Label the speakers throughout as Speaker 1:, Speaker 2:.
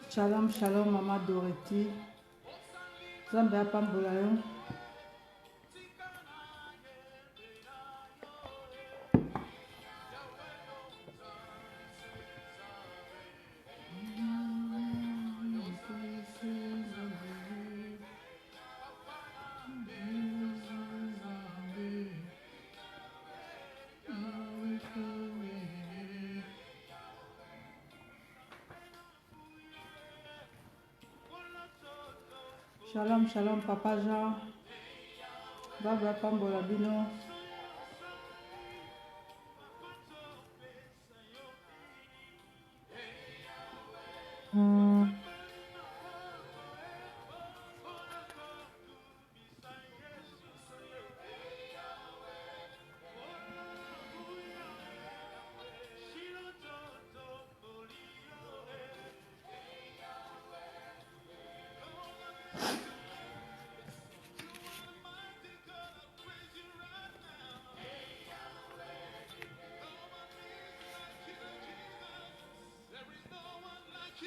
Speaker 1: Shalom, shalom, Mama Dorothy. Zambe apambola yo. Shalom, shalom, Papa Jean. Zambe apambola bino.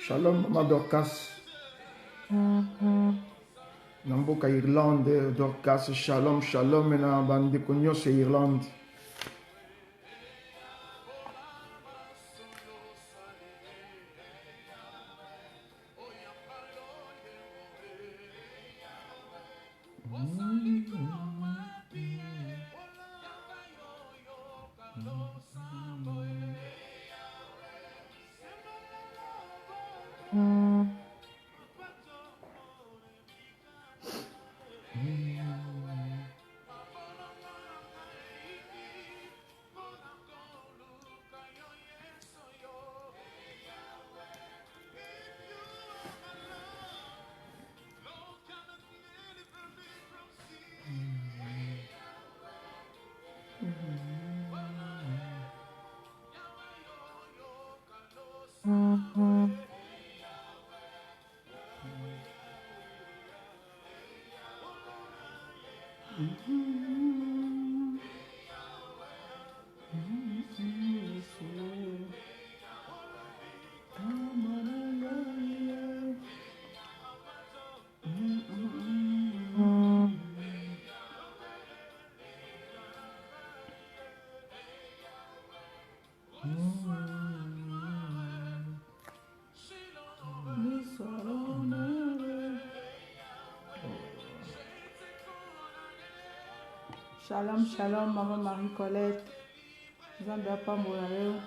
Speaker 2: Shalom, Mama Dorcas. Namboka Irlande, Dorcas, shalom, shalom, na bande konyo se Irlande. Shalom, shalom, Maman Marie-Colette. Zambe apambola yo.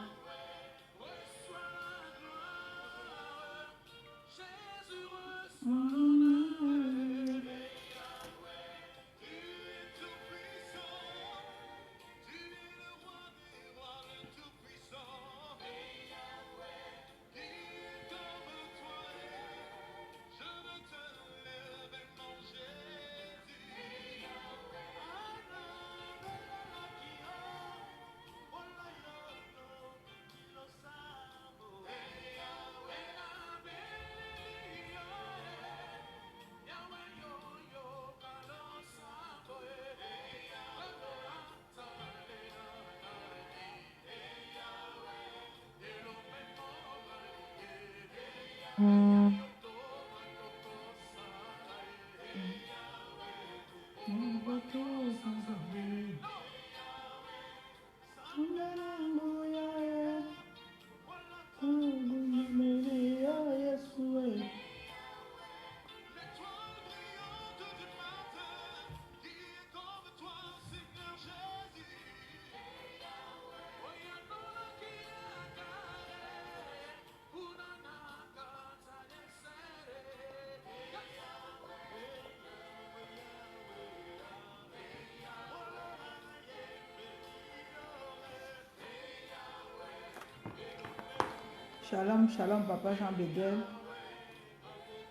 Speaker 2: Shalom, shalom, Papa Jean Bedel.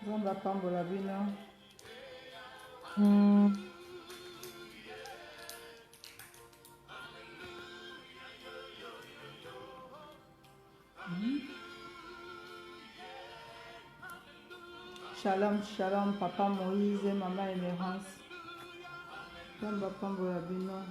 Speaker 2: Zambe apambola bino. Shalom, shalom, Papa Moïse, Maman Émérance. Zambe apambola bino.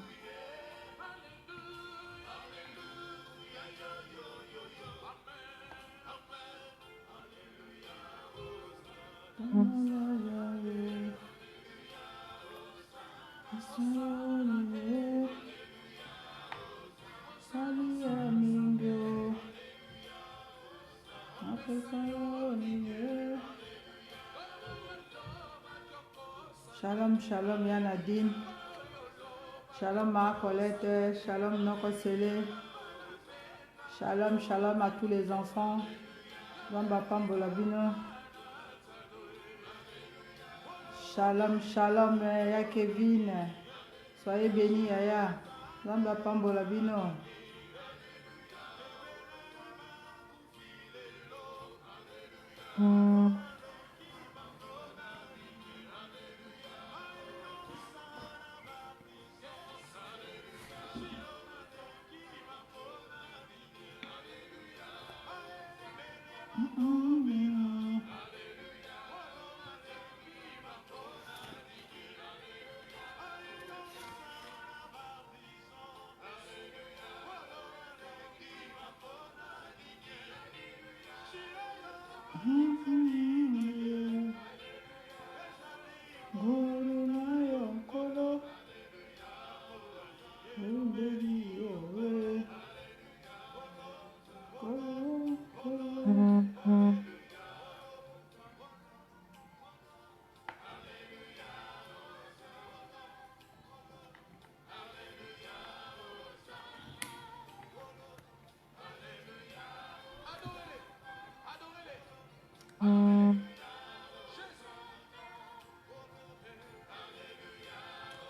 Speaker 2: Shalom, shalom Yanadine. Shalom Marcolette. Shalom Nokosele. Shalom, shalom à tous les enfants. Zamba Pambolabino. Shalom, shalom ya Kevin. Soyez bénis Yaya. Zamba Pambolabino.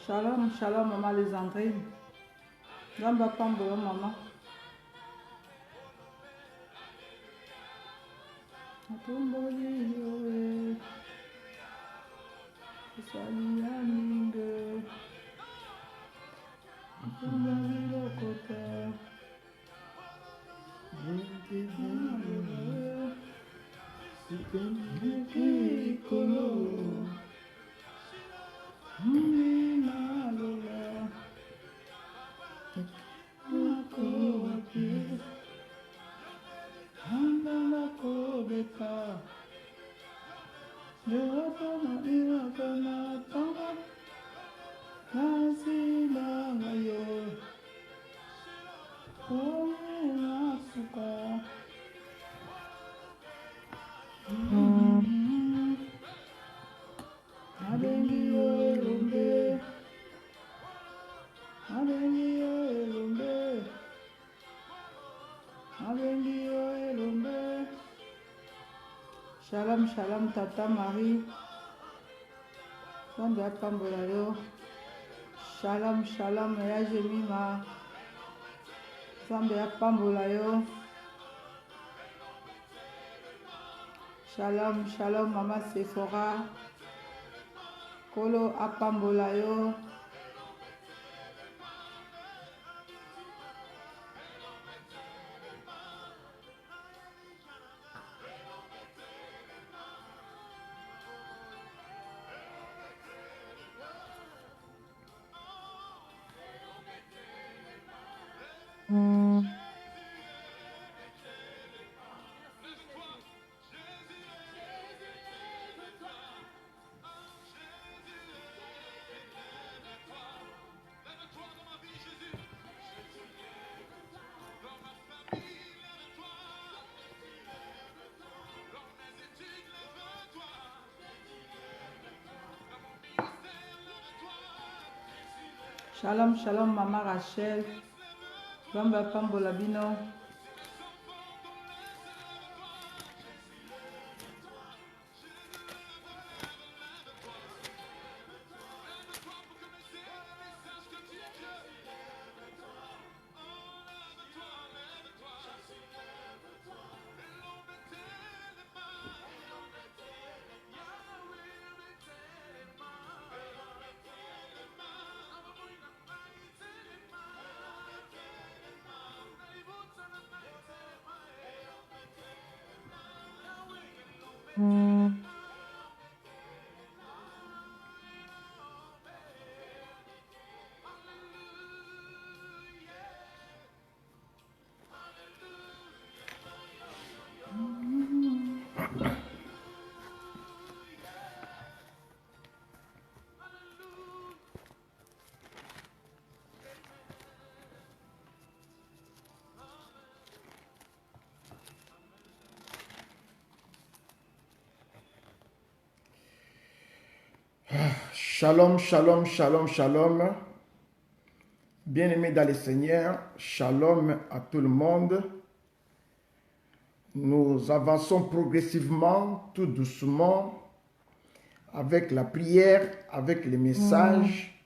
Speaker 2: Shalom, shalom, maman Lisandrine. Zamba Pambolo, maman. Atumboli, Salianinge. Atumboli, Lokota. Shalom, shalom, Tata Marie. Zamba Pambolayo. Shalom, shalom, ya Jemima. Zamba Pambolayo. Shalom, shalom, Mama Sephora. Kolo Apambolayo. Shalom, shalom, Maman Rachel. Zamba Pambolabino.
Speaker 3: Shalom, shalom, shalom, shalom. Bien-aimés dans le Seigneur, shalom à tout le monde. Nous avançons progressivement, tout doucement, avec la prière, avec les messages.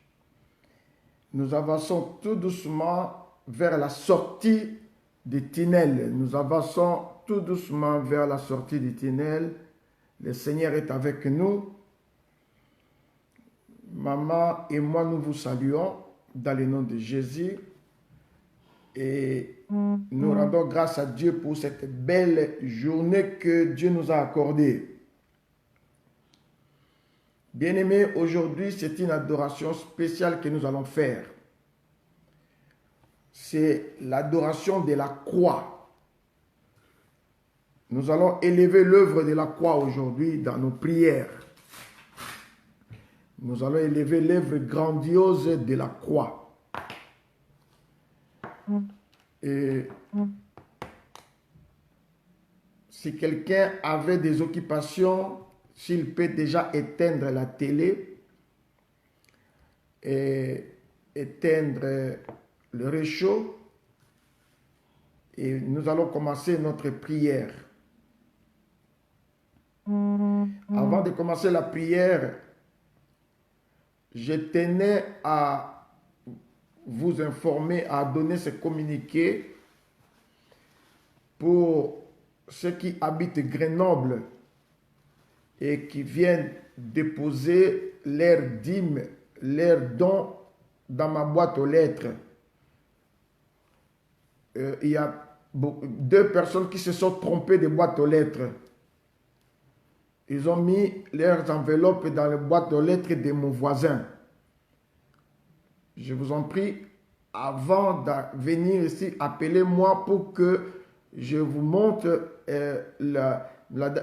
Speaker 3: Nous avançons tout doucement vers la sortie des tunnels. Nous avançons tout doucement vers la sortie des tunnels. Le Seigneur est avec nous. Maman et moi, nous vous saluons dans le nom de Jésus et nous rendons grâce à Dieu pour cette belle journée que Dieu nous a accordée. Bien-aimés, aujourd'hui, c'est une adoration spéciale que nous allons faire. C'est l'adoration de la croix. Nous allons élever l'œuvre de la croix aujourd'hui dans nos prières. Nous allons élever l'œuvre grandiose de la croix. Et si quelqu'un avait des occupations, s'il peut déjà éteindre la télé et éteindre le réchaud, et nous allons commencer notre prière. Avant de commencer la prière, je tenais à vous informer, à donner ce communiqué pour ceux qui habitent Grenoble et qui viennent déposer leurs dîmes, leurs dons dans ma boîte aux lettres. Il y a deux personnes qui se sont trompées de boîte aux lettres. Ils ont mis leurs enveloppes dans la boîte aux lettres de mon voisin. Je vous en prie, avant de venir ici, appelez-moi pour que je vous montre.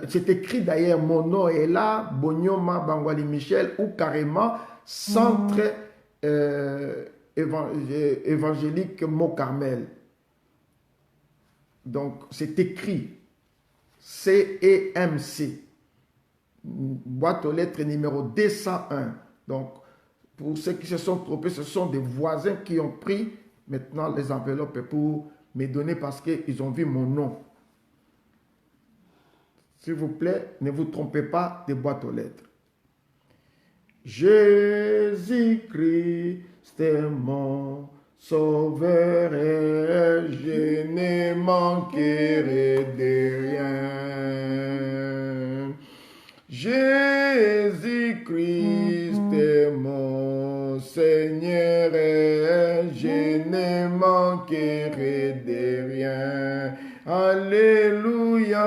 Speaker 3: C'est écrit d'ailleurs, mon nom est là, Bonyoma Bangwali Michel, ou carrément Centre évangélique Mont-Carmel. Donc, c'est écrit CEMC. Boîte aux lettres numéro 201. Donc, pour ceux qui se sont trompés, ce sont des voisins qui ont pris maintenant les enveloppes pour me donner parce qu'ils ont vu mon nom. S'il vous plaît, ne vous trompez pas de boîte aux lettres. Jésus-Christ est mon Sauveur et je ne manquerai de rien. Jésus-Christ est mon Seigneur et je ne manquerai de rien. Alléluia,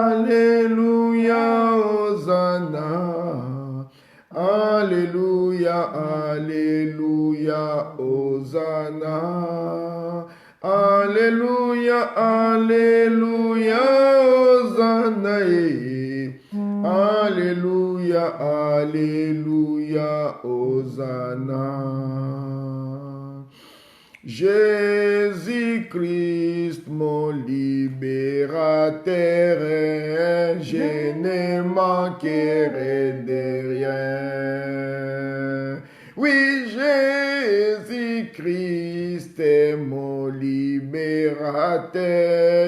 Speaker 3: Alléluia, Hosanna. Alléluia, Alléluia, Hosanna. Alléluia, Alléluia, Hosanna. Alléluia, Alléluia, Hosanna. Jésus-Christ, mon libérateur, je ne manquerai de rien. Oui, Jésus-Christ est mon libérateur,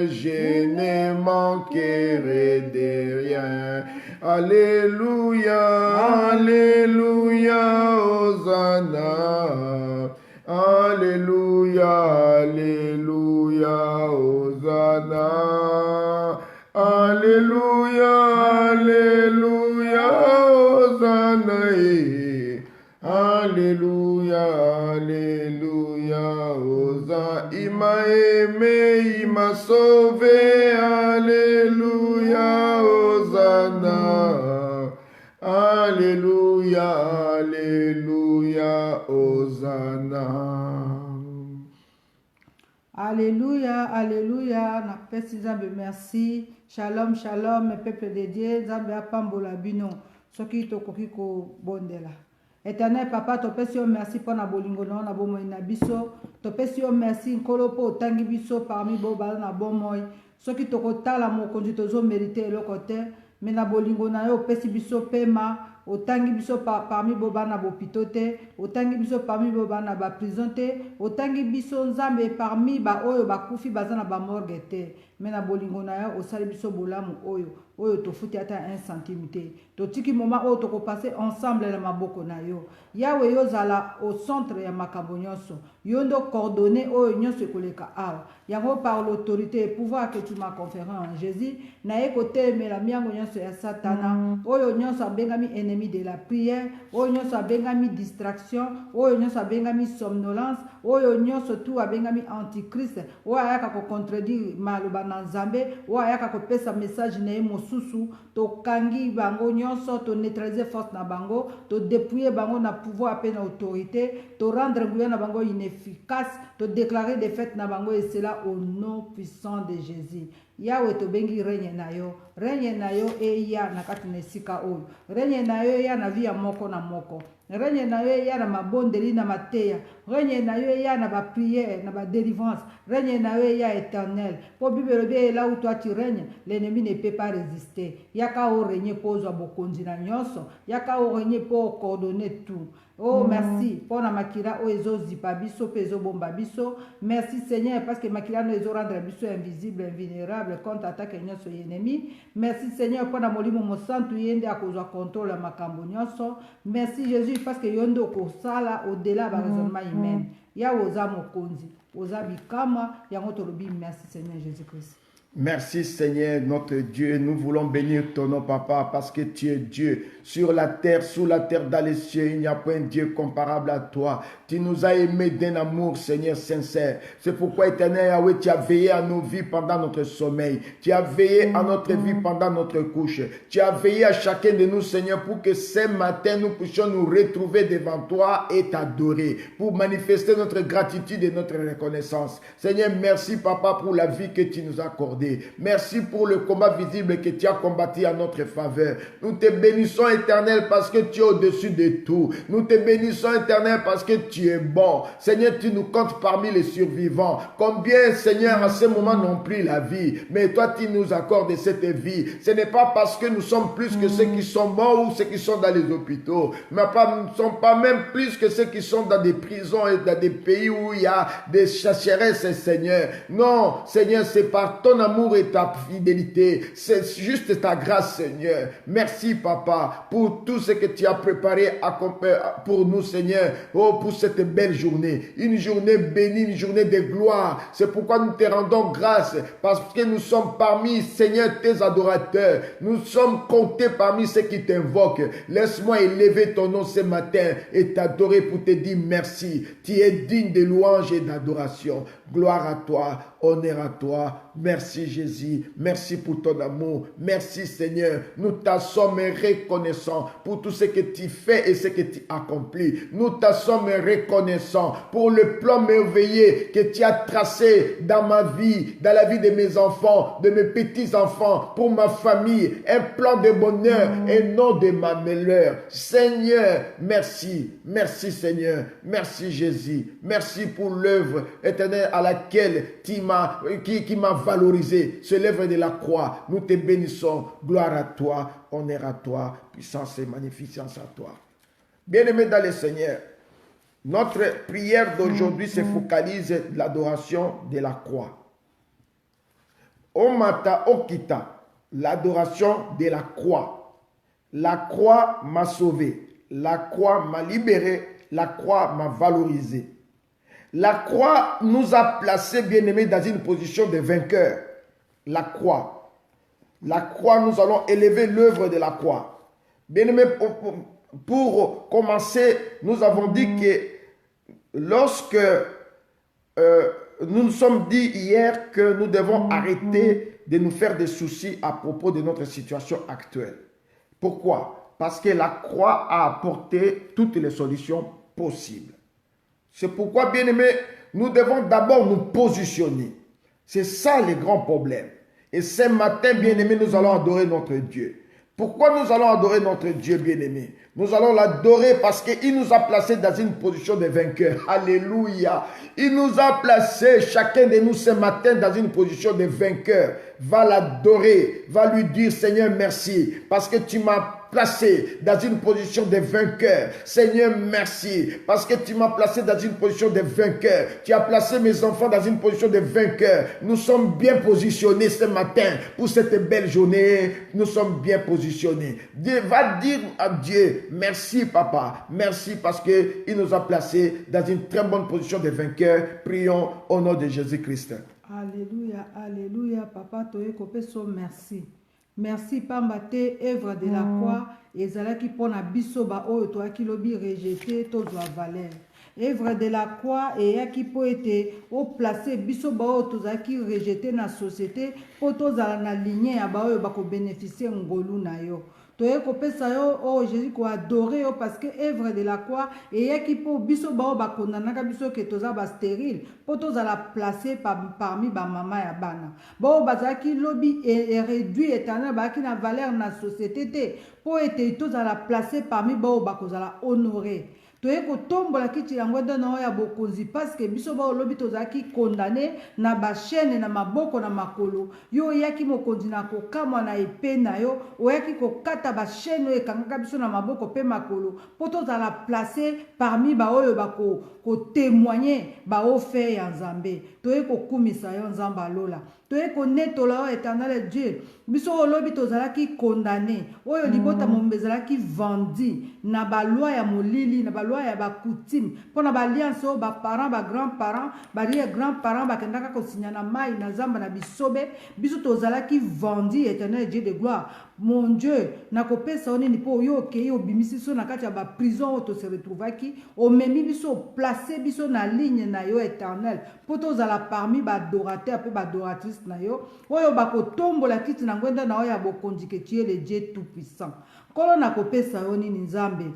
Speaker 3: je ne manquerai de rien. Alléluia, Alléluia, Hosanna. Alléluia, Alléluia, Hosanna. Alléluia, Alléluia, Hosanna. Alléluia, Alléluia, Hosanna. Il m'a aimé, il m'a sauvé. Alléluia, Hosanna. Alléluia, Alléluia, Hosanna.
Speaker 1: Alléluia, Alléluia. Na pesi Nzambe merci. Shalom, shalom, mes peuple de Dieu. Nzambe apambola bino. Soki tokoki ko bondela. Éternel Papa, topesi yo merci pour na bolingo na bomoi na biso. Topesi yo merci nkolo po tangi biso parmi bo bala na bomoi. Soki tokotala mokonzi tozo mériter eloko te. Mais na bolingo na yo pesi biso pema. otangi biso parmi bobana bopito te, otangi biso parmi bobana baprison te, otangi biso nzambe parmi baoyo bakufi baza na bamorgue te. Me na bolingo na yo osali biso bolamu oyo tofuti ata 1 centime te. Totiki moment oyo tokopase ensemble na maboko na yo. Yawe yozala au centre ya makambo nyonso. Yo ndo coordonné oyo nyonso ekoleka awa. Yango par l'autorité et pouvoir que tu m'as conféré en Jésus, na ye kotelemela miango nyonso ya satana, oyo nyonso abengami ennemi de la prière, oyo nyonso abengami distraction, oyo nyonso abengami somnolence, oyo nyonso tu abengami antichrist, oyo ayaka ko contredire maloba na Nzambe, oyo ayaka kopesa message na ye mosusu, tokangi bango nyonso, to neutraliser force na bango, to dépouiller bango na pouvoir pe na autorité, to rendre nguya na bango inefficace, to déclarer défaite na bango, et cela au nom puissant de Jésus. Yahweh to bengi règne na yo eya na kati na esika oyo, règne na yo eya na vie ya moko na moko, règne na yo eya na mabondeli na mateya, règne na yo eya na ba prière na ba délivrance, règne na yo eya éternel. Po Bible bien là où toi tu règnes, l'ennemi ne peut pas résister. Yaka o régner po zo bokonzi na nyonso, yaka o régner po coordonner tout. Oh merci pour la makila o ezo zipa biso pezo bomba biso. Merci Seigneur parce que makila no ezo rendre biso invisible, invulnérable contre attaque nyonso ennemi. Merci Seigneur pour la molimo mosantu yende akozwa contrôle la makambo nyonso. Merci Jésus parce que yondo ko sala au-delà ba raisonnement humain. Ya oza mokonzi, oza bikama yango tolobi merci Seigneur Jésus-Christ.
Speaker 3: Merci Seigneur notre Dieu, nous voulons bénir ton nom Papa parce que tu es Dieu. Sur la terre, sous la terre, dans les cieux, il n'y a point de Dieu comparable à toi. Tu nous as aimés d'un amour Seigneur sincère. C'est pourquoi éternel Yahweh, tu as veillé à nos vies pendant notre sommeil. Tu as veillé à notre vie pendant notre couche. Tu as veillé à chacun de nous Seigneur pour que ce matin nous puissions nous retrouver devant toi et t'adorer. Pour manifester notre gratitude et notre reconnaissance. Seigneur, merci Papa pour la vie que tu nous as accordée. Merci pour le combat visible que tu as combattu à notre faveur. Nous te bénissons éternel parce que tu es au-dessus de tout. Nous te bénissons éternel parce que tu es bon. Seigneur, tu nous comptes parmi les survivants. Combien Seigneur à ce moment n'ont pris la vie. Mais toi tu nous accordes cette vie. Ce n'est pas parce que nous sommes plus que ceux qui sont morts ou ceux qui sont dans les hôpitaux. Mais nous ne sommes pas même plus que ceux qui sont dans des prisons et dans des pays où il y a des chasseresses Seigneur. Non Seigneur, c'est par ton amour et ta fidélité. C'est juste ta grâce Seigneur. Merci Papa pour tout ce que tu as préparé pour nous Seigneur. Oh, pour cette belle journée. Une journée bénie, une journée de gloire. C'est pourquoi nous te rendons grâce. Parce que nous sommes parmi Seigneur tes adorateurs. Nous sommes comptés parmi ceux qui t'invoquent. Laisse-moi élever ton nom ce matin et t'adorer pour te dire merci. Tu es digne de louange et d'adoration. Gloire à toi, honneur à toi. Merci Jésus, merci pour ton amour. Merci Seigneur, nous t'en sommes reconnaissants pour tout ce que tu fais et ce que tu accomplis. Nous t'en sommes reconnaissants pour le plan merveilleux que tu as tracé dans ma vie, dans la vie de mes enfants, de mes petits-enfants, pour ma famille. Un plan de bonheur et non de ma malheur. Seigneur, merci. Merci Seigneur. Merci Jésus. Merci pour l'œuvre éternelle à laquelle qui m'a valorisé. C'est l'œuvre de la croix. Nous te bénissons. Gloire à toi, honneur à toi, puissance et magnificence à toi. Bien-aimés dans le Seigneur, notre prière d'aujourd'hui se focalise l'adoration de la croix. Omata Okita, l'adoration de la croix. La croix m'a sauvé. La croix m'a libéré. La croix m'a valorisé. La croix nous a placés, bien-aimés, dans une position de vainqueur. La croix. La croix, nous allons élever l'œuvre de la croix. Bien-aimés, pour commencer, nous avons dit que lorsque nous nous sommes dit hier que nous devons arrêter de nous faire des soucis à propos de notre situation actuelle. Pourquoi? Parce que la croix a apporté toutes les solutions possibles. C'est pourquoi, bien-aimés, nous devons d'abord nous positionner. C'est ça le grand problème. Et ce matin, bien-aimés, nous allons adorer notre Dieu. Pourquoi nous allons adorer notre Dieu, bien-aimé? Nous allons l'adorer parce qu'il nous a placés dans une position de vainqueur. Alléluia. Il nous a placés, chacun de nous, ce matin, dans une position de vainqueur. va l'adorer, va lui dire Seigneur merci parce que tu m'as placé dans une position de vainqueur. Seigneur, merci parce que tu m'as placé dans une position de vainqueur. Tu as placé mes enfants dans une position de vainqueur. Nous sommes bien positionnés ce matin pour cette belle journée. Nous sommes bien positionnés. Dieu va dire à Dieu, merci papa, merci parce qu'il nous a placés dans une très bonne position de vainqueur. Prions au nom de Jésus-Christ.
Speaker 1: Alléluia, alléluia, papa, toye kopeso merci. Merci pamba te œuvre de la croix ezalaki pona biso ba oyo toyaki lobi rejeté tozwa valeur. Œuvre de la croix eyaki po ete o placer biso ba oyo tozalaki rejeté na société po tozala na lignée ya ba oyo bako bénéficier ngolu na yo. Toye kopesa yo oh Jésus ko adorer yo parce que œuvre de la croix eyaki po biso ba oyo bakondanaka biso ke toza ba stérile po tozala placer parmi ba mama ya bana ba oyo bazalaki lobi et réduit éternel bazalaki na valeur na société te po ete tozala placer parmi ba oyo bakozala honorer. Toye kotombola kiti yango ndana ya bokonzi parce que biso ba lobi tozaki condamné na ba chaîne na maboko na makolo yo yaki mokonzi na kokamwa na epée na yo oyaki kokata ba chaîne ekangaka biso na maboko pe makolo po tozala placer parmi ba oyo bako ko témoigner ba ofe ya Nzambe. Toye kokumisa yo Nzamba alola toye konetola o éternel Dieu biso olobi tozalaki condamné oyo libota mombezalaki vendi na ba loi ya molili na ba loi ya ba coutume pona ba alliance o ba parents ba grands-parents ba rie grands-parents bakendaka kosinya na mai na zamba na bisobe biso tozalaki vendi éternel Dieu de gloire. Mon Dieu na kopesa oni ni po yo ke yo bimisi so na kati ya ba prison to se retrouvaki o memi biso placer biso na ligne na yo éternel po tozala parmi ba adorateur pe ba adoratrice na yo oyo bakotombola kiti na ngwenda na oyo ya bokonzi ke tu es le Dieu tout puissant. Kolo na kopesa yo nini Nzambe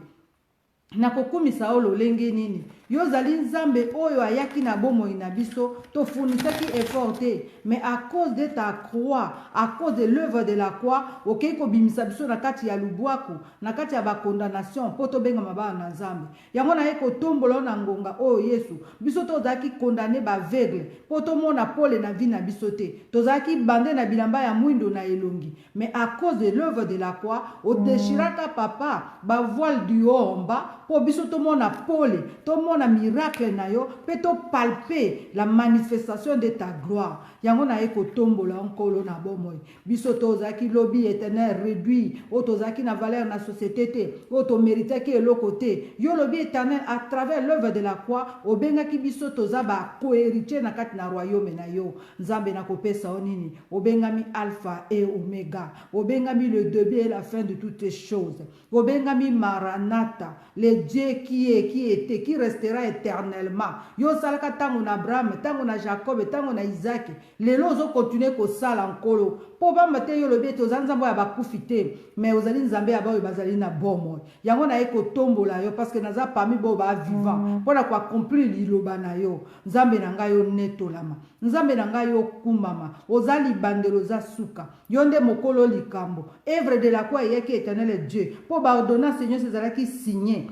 Speaker 1: na kokumisa o lolenge nini yo zali Nzambe oyo ayaki na bomoi na biso to funisaki effort te mais à cause de ta croix à cause de l'œuvre de la croix okei ko bimisa biso na kati ya lubwaku na kati ya ba condamnation po to benga mabana na Nzambe yango na eko tombola na ngonga oyo Yesu biso to zaki condamné ba aveugle po to mona pole na vie na biso te to zaki bande na bilamba ya mwindo na elongi mais à cause de l'œuvre de la croix o déchiraka papa ba voile du haut en bas po biso to mona pole to mona miracle na yo pe to palper la manifestation de ta gloire yango na eko tombola nkolo na bomoi biso to zaki lobi éternel réduit o to zaki na valeur na société te o to mérite ki eloko te yo lobi éternel à travers l'œuvre de la croix o bengaki biso to za ba co-héritier na kati na royaume na yo Nzambe na kopesa onini o bengami alpha et oméga o bengami le début et la fin de toutes les choses o bengami Maranatha le Dieu qui est, qui était, qui restera éternellement. Yo salaka tango na Abraham, tango na Jacob, tango na Isaac. Les lots ont continué ko sala encore. Po ba mate yo lobi to zanzambo ya bakufite, mais ozali Nzambe ya ba yo bazali na bomo. Yango na eko tombola yo parce que naza parmi bo ba vivant. Pona ko accomplir liloba na yo. Nzambe na nga yo netolama. Nzambe na nga yo kumama. Ozali bandelo za suka. Yonde mokolo likambo. Œuvre de la croix yeke éternel Dieu. Po ba ordonnance Seigneur César qui signé.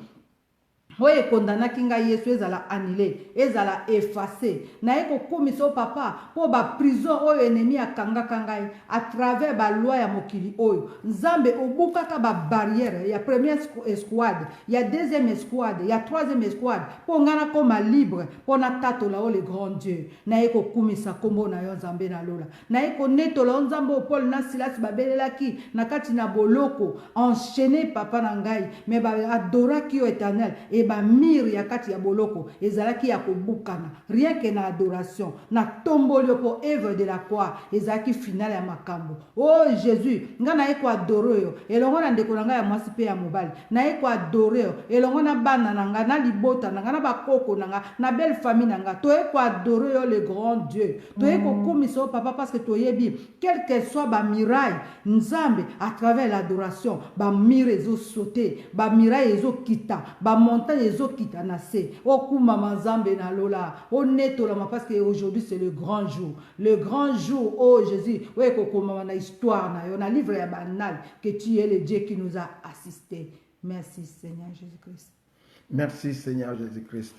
Speaker 1: Oye condamna kinga Yesu ezala annulé, ezala effacé. Na eko komiso papa po ba prison oyo ennemi akanga kangai à travers ba loi ya mokili oyo. Nzambe obukaka ba barrière ya première escouade, ya deuxième escouade, ya troisième escouade po ngana koma libre po na tato la o le grand Dieu. Na eko kumisa kombo na yo Nzambe na lola. Na eko netola Nzambe o Paul na Silas babelelaki na kati na boloko enchaîné papa na ngai mais ba adoraki yo éternel et ba mire ya kati ya boloko ezalaki ya kobukana rien que na adoration na tombolio po œuvre de la croix ezalaki finale ya makambo oh Jésus nga na eko adore yo elongo na ndeko na nga ya mwasi pe ya mobali na eko adore yo elongo na bana na nga na libota na nga na bakoko na nga na belle famille na nga to eko adore yo le grand Dieu to eko komisa papa parce que toyebi quel que soit ba miraille Nzambe à travers l'adoration ba mire ezo sauter ba miraille ezo kita ba montagne ezo kita na se okuma Nzambe na lola onetolama parce que aujourd'hui c'est le grand jour oh Jésus ouais kokoma na histoire na yo na livre ya banal que tu es le Dieu qui nous a assisté. Merci Seigneur Jésus-Christ.
Speaker 3: Merci Seigneur Jésus-Christ.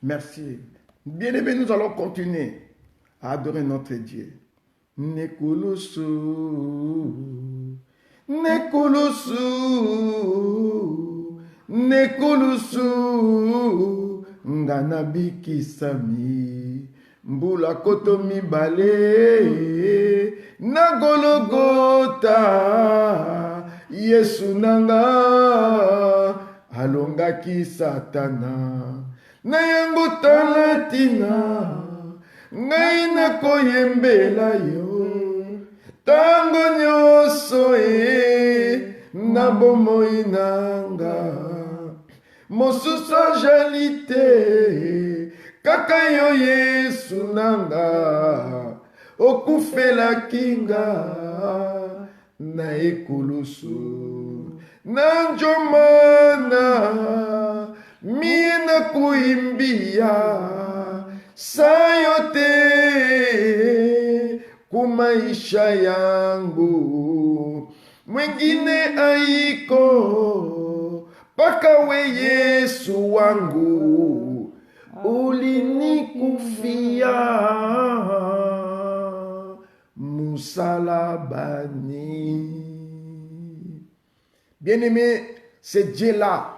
Speaker 3: Merci. Bien-aimés, nous allons continuer à adorer notre Dieu. nekulusu, nekulusu, nekulusu, ngana bikisami, mbula koto mibale, na Golgotha, Yesu nanga, alongaki Satana, na yango talatina, ngai nakoyembela yo, tango nyonso na bomoi nanga, mosusu ajali te, kaka yo Yesu nanga, okufelaki nga na ekulusu, na njomana mie nakuimbia sayo te kumaisha yangu, mwingine aiko paka we Yesu wangu, ulinikufia musalabani. Bien-aimé, c'est Dieu-là.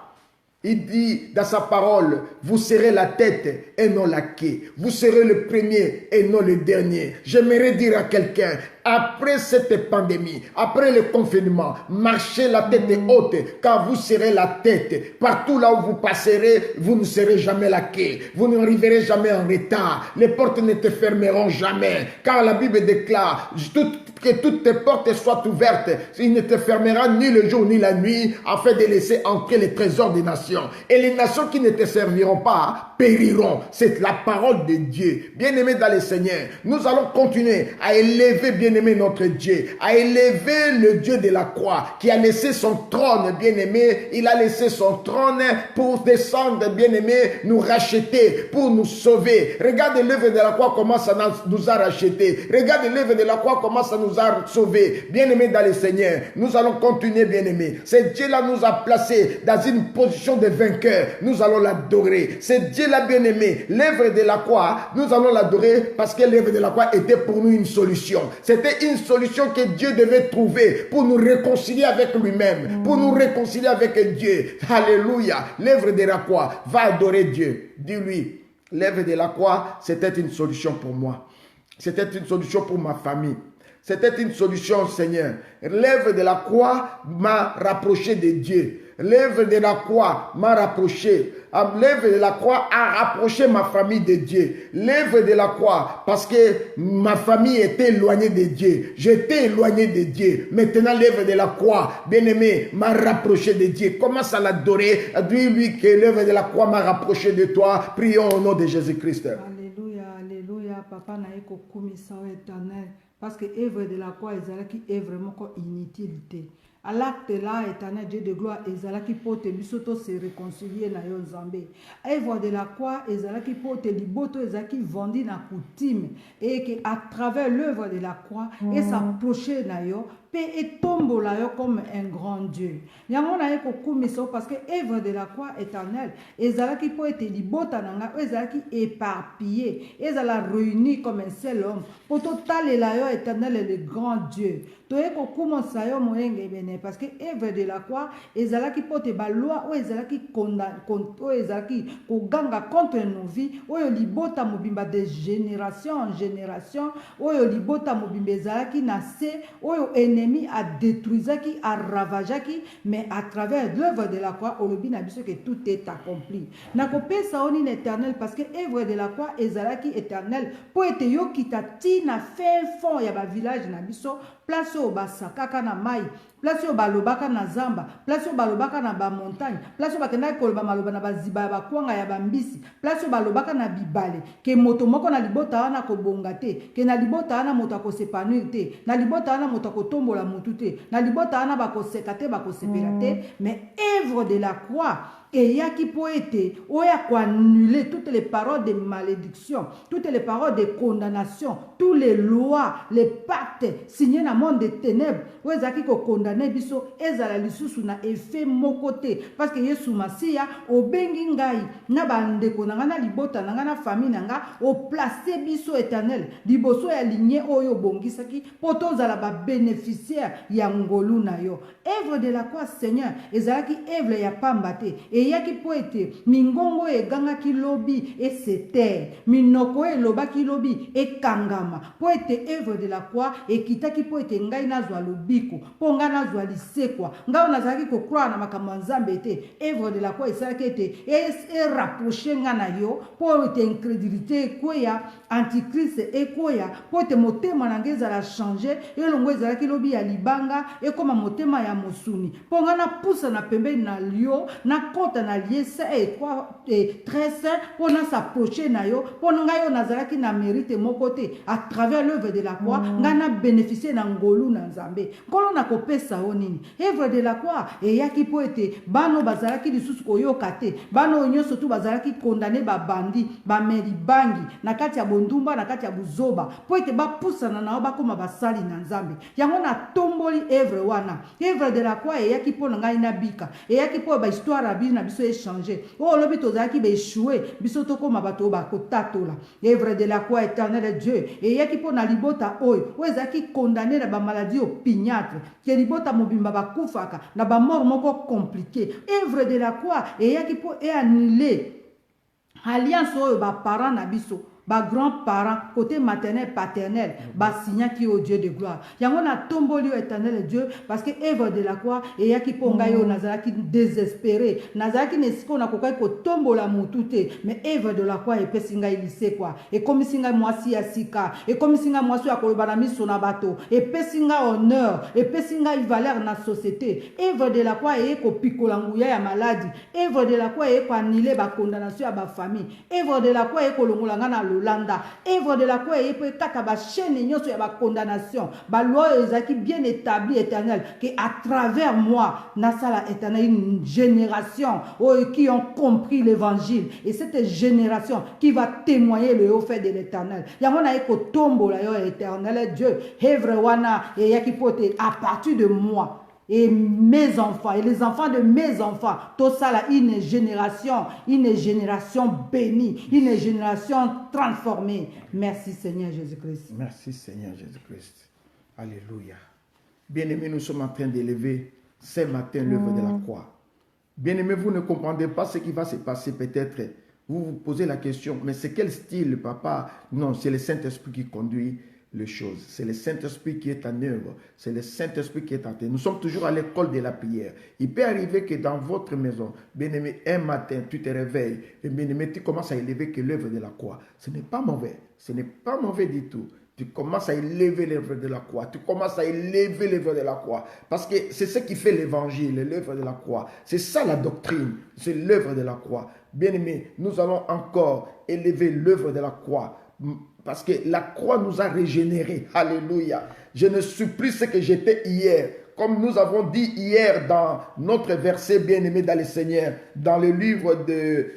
Speaker 3: Il dit dans sa parole, vous serez la tête et non la queue. Vous serez le premier et non le dernier. J'aimerais dire à quelqu'un, après cette pandémie, après le confinement, marchez la tête haute, car vous serez la tête. Partout là où vous passerez, vous ne serez jamais la queue. Vous n'arriverez jamais en retard. Les portes ne te fermeront jamais, car la Bible déclare que toutes tes portes soient ouvertes. Il ne te fermera ni le jour ni la nuit, afin de laisser entrer les trésors des nations. Et les nations qui ne te serviront pas périront. C'est la parole de Dieu. Bien-aimés dans le Seigneur, nous allons continuer à élever, bien-aimé, notre Dieu, à élever le Dieu de la croix, qui a laissé son trône, bien-aimé. Il a laissé son trône pour descendre, bien-aimé, nous racheter, pour nous sauver. Regarde l'œuvre de la croix, comment ça nous a rachetés. Regarde l'œuvre de la croix, comment ça nous a sauvés. Bien-aimés dans le Seigneur, nous allons continuer, bien-aimé. C'est Dieu-là nous a placés dans une position de vainqueur. Nous allons l'adorer. C'est Dieu-là, bien-aimé. L'œuvre de la croix, nous allons l'adorer parce que l'œuvre de la croix était pour nous une solution. C'était une solution que Dieu devait trouver pour nous réconcilier avec lui-même, pour nous réconcilier avec Dieu. Alléluia. L'œuvre de la croix, va adorer Dieu. Dis-lui, l'œuvre de la croix, c'était une solution pour moi. C'était une solution pour ma famille. C'était une solution, Seigneur. L'œuvre de la croix m'a rapproché de Dieu. L'œuvre de la croix m'a rapproché. L'œuvre de la croix a rapproché ma famille de Dieu. L'œuvre de la croix, parce que ma famille était éloignée de Dieu. J'étais éloigné de Dieu. Maintenant, l'œuvre de la croix, bien-aimé, m'a rapproché de Dieu. Commence à l'adorer. Dis-lui que l'œuvre de la croix m'a rapproché de toi. Prions au nom de Jésus-Christ.
Speaker 1: Alléluia, alléluia. Papa n'a eu éternel. Parce que l'œuvre de la croix est vraiment inutilité. À l'acte là, éternel Dieu de gloire, ezalaki pote bisoto se réconcilier na yo Nzambe. Œuvre de la croix, ezalaki pote liboto ezalaki vendi na coutume et que à travers l'œuvre de la croix, et s'approcher na yo, et tombola yo comme un grand Dieu. Yango na yeko kumiso parce que œuvre de la croix éternelle, ezalaki pote libota nanga, ezalaki éparpillé, ezala réuni comme un seul homme. Poto talela yo éternel le grand Dieu. Toyeko kumosa yo moyenge bene parce que œuvre de la croix ezalaki pote ba loi o ezalaki o ezalaki koganga contre nos vies oyo libota mobimba de génération en génération oyo libota mobimba ezalaki na se oyo ennemi a détruisaki a ravagaki mais à travers l'œuvre de la croix olobi na biso que tout est accompli na kopesa oni éternel parce que œuvre de la croix ezalaki éternel po ete yo kitati na fin fond ya ba village na biso place au basakaka na mai, place au balobaka na zamba, place au balobaka na ba montagne, place au bakenda koloba maloba na baziba ba kwanga ya bambisi, place au balobaka na bibale, ke moto moko na libota wana ko bongate, ke na libota wana moto ko sepanouir te, na libota wana moto ko tombola mutu te, na libota wana ba ko sekate ba ko sepelate, mais œuvre de la croix eyaki po ete oya koannuler toutes les paroles de malédiction, toutes les paroles de condamnation, tous les lois, les pactes signés dans le monde des ténèbres oyo ezalaki kokondane biso ezala lisusu na effet moko te parce que Yesu Masiya obengi ngai na bandeko na nga na libota na nga na famille na nga oplace biso éternel liboso ya lignée oyo obongisaki po tozala babénéficiaire ya ngolu na yo. Œuvre de la croix Seigneur ezalaki œuvre ya pamba te eyaki po ete mingongo egangaki lobi esete minoko elobaki lobi ekangama po ete œuvre de la croix ekitaki po ete ngai nazwa lobiko po ngai nazwa lisekwa ngai nazalaki kokroire na makambo ya Nzambe te. Œuvre de la croix esalaki ete erapproche nga na yo po ete incrédulité ekweya antichrist ekweya po ete motema na ngai ezala change elongo ezalaki lobi ya libanga ekoma motema ya mosuni po ngai napusa na pembeni na lio nakota na liesa très sain po nasapproche na yo po ngai yo nazalaki na mérite moko te. À travers l'œuvre de la croix ngai na bénéficier na ngolu na Nzambe nkolo na kopesa o nini. Œuvre de la croix eyaki po ete bano bazalaki lisusu koyoka te bano nyonso tu bazalaki condamné babandi bameribangi na kati ya bondumba na kati ya buzoba po ete bapusana nao bakoma basali na Nzambe yango na tomboli œuvre wana. Œuvre de la croix eyaki po na ngai nabika eyaki po ba histoire ya bino na biso échanger o lobi tozalaki baéchoué biso tokoma bato bakotatola. Œuvre de la croix éternel Dieu eyaki po na libota oyo ezalaki condamné na bamaladie opiniâtre ke libota mobimba bakufaka na bamort moko compliqué. Œuvre de la croix eyaki po eannulé alliance oyo baparent na biso grands-parents côté maternel paternel signaki au Dieu de gloire yango na tomboli éternel Dieu parce que œuvre de la croix eyaki po ngai yo nazalaki désespéré nazalaki nesiko na kokaki kotombola mutu te mais œuvre de la croix epesi ngai lisekwa ekomisi ngai mwasi ya sika ekomisi ngai mwasi ya koloba na miso na bato epesi ngai honneur epesi ngai valeur na société. Œuvre de la croix eye kopikola nguya ya maladie. Œuvre de la croix eye koannule bakondamnation ya bafamille. Œuvre de la croix eye kolongola nga na Lolanda. Œuvre de la croix et peut kata ba chaîne nyonso ya ba condamnation ba loi ezaki bien établi éternel que à travers moi nasala éternel une génération qui ont compris l'évangile et cette génération qui va témoigner le haut fait de l'éternel yango na eko tombola yo éternel Dieu œuvre wana et yaki pote à partir de moi et mes enfants et les enfants de mes enfants, tout ça là, une génération bénie, une génération transformée. Merci Seigneur Jésus-Christ.
Speaker 3: Merci Seigneur Jésus-Christ. Alléluia. Bien-aimés, nous sommes en train d'élever ce matin l'œuvre de la croix. Bien-aimés, vous ne comprenez pas ce qui va se passer peut-être. Vous vous posez la question, mais c'est quel style, papa? Non, c'est le Saint-Esprit qui conduit les choses. C'est le Saint-Esprit qui est en œuvre. C'est le Saint-Esprit qui est en terre. Nous sommes toujours à l'école de la prière. Il peut arriver que dans votre maison, bien-aimé, un matin, tu te réveilles et bien-aimé, tu commences à élever que l'œuvre de la croix. Ce n'est pas mauvais. Ce n'est pas mauvais du tout. Tu commences à élever l'œuvre de la croix. Tu commences à élever l'œuvre de la croix. Parce que c'est ce qui fait l'évangile, l'œuvre de la croix. C'est ça la doctrine. C'est l'œuvre de la croix. Bien-aimé, nous allons encore élever l'œuvre de la croix. Parce que la croix nous a régénérés. Alléluia. Je ne suis plus ce que j'étais hier. Comme nous avons dit hier dans notre verset bien-aimé dans le Seigneur, dans le livre de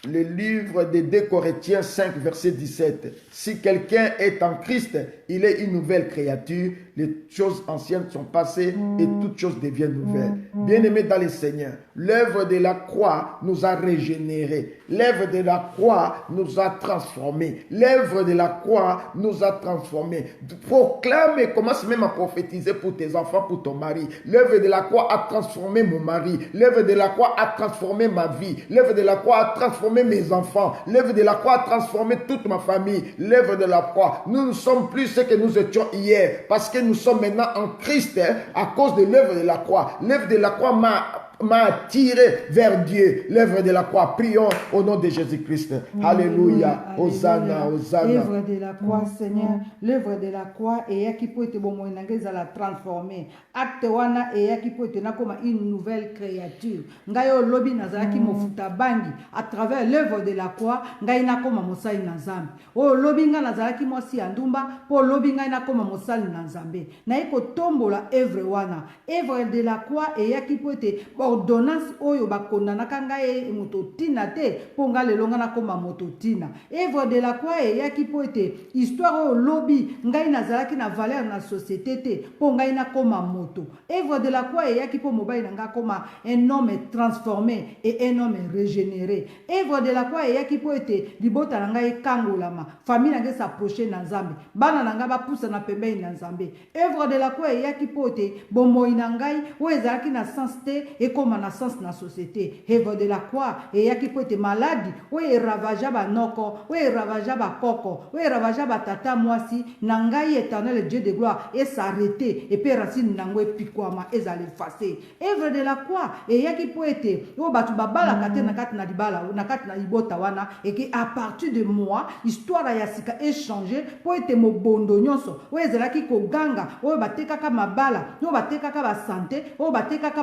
Speaker 3: 2 Corinthiens 5, verset 17. Si quelqu'un est en Christ, il est une nouvelle créature. Les choses anciennes sont passées et toutes choses deviennent nouvelles. Bien-aimés dans le Seigneur, l'œuvre de la croix nous a régénérés. L'œuvre de la croix nous a transformés. L'œuvre de la croix nous a transformés. Proclame et commence même à prophétiser pour tes enfants, pour ton mari. L'œuvre de la croix a transformé mon mari. L'œuvre de la croix a transformé ma vie. L'œuvre de la croix a transformé mes enfants. L'œuvre de la croix a transformé toute ma famille. L'œuvre de la croix, nous ne sommes plus ce que nous étions hier. Parce que nous sommes maintenant en Christ à cause de l'œuvre de la croix. L'œuvre de la croix m'a attiré vers Dieu. L'œuvre de la croix. Prions au nom de Jésus-Christ. Alléluia. Hosanna, Hosanna.
Speaker 1: L'œuvre de la croix, Seigneur. L'œuvre de la croix et qui peut être bon à la transformer. Acte wana et qui peut être comme une nouvelle créature. Ngayo lobi nazaki mofuta bangi à travers l'œuvre de la croix. Ngayo na koma mosali na Nzambe. O lobi nga nazaki mwasi andumba po lobi nga na koma mosali na Nzambe. Na iko tombola œuvre wana. Œuvre de la croix et qui peut être ordonnance oyo bakondanaka ngai moto tina te mpo ngai lelo ngai nakoma moto tina. Œuvre de la croix eyaki mpo ete histoire oyo lobi ngai nazalaki na valeur na société te mpo ngai nakoma moto. Œuvre de la croix eyaki mpo mobali na ngai akoma un homme transformé et un homme régénéré. Œuvre de la croix eyaki mpo ete libota na ngai ekangolama, famille na ngai s'approcher na Nzambe, bana na ngai bapusa na pembeni na Nzambe. Œuvre de la croix eyaki mpo ete bomoi na ngai oyo ezalaki na sens te ekoma na sens na société. Œuvre de la croix eyaki mpo ete maladi oyo eravaja banoko, oyo eravaja bakoko, oyo eravaja batata mwasi na ngai éternel Dieu de gloire esarrêté et puis racine nango epikwama ezali effacé. Œuvre de la croix eyaki mpo ete oyo bato babalaka te na kati na libala na kati na libota wana et que à partir de moi histoire ya sika échanger mpo ete mobondo nyonso oyo ezalaki koganga oyo batekaka mabala oyo batekaka basanté oyo batekaka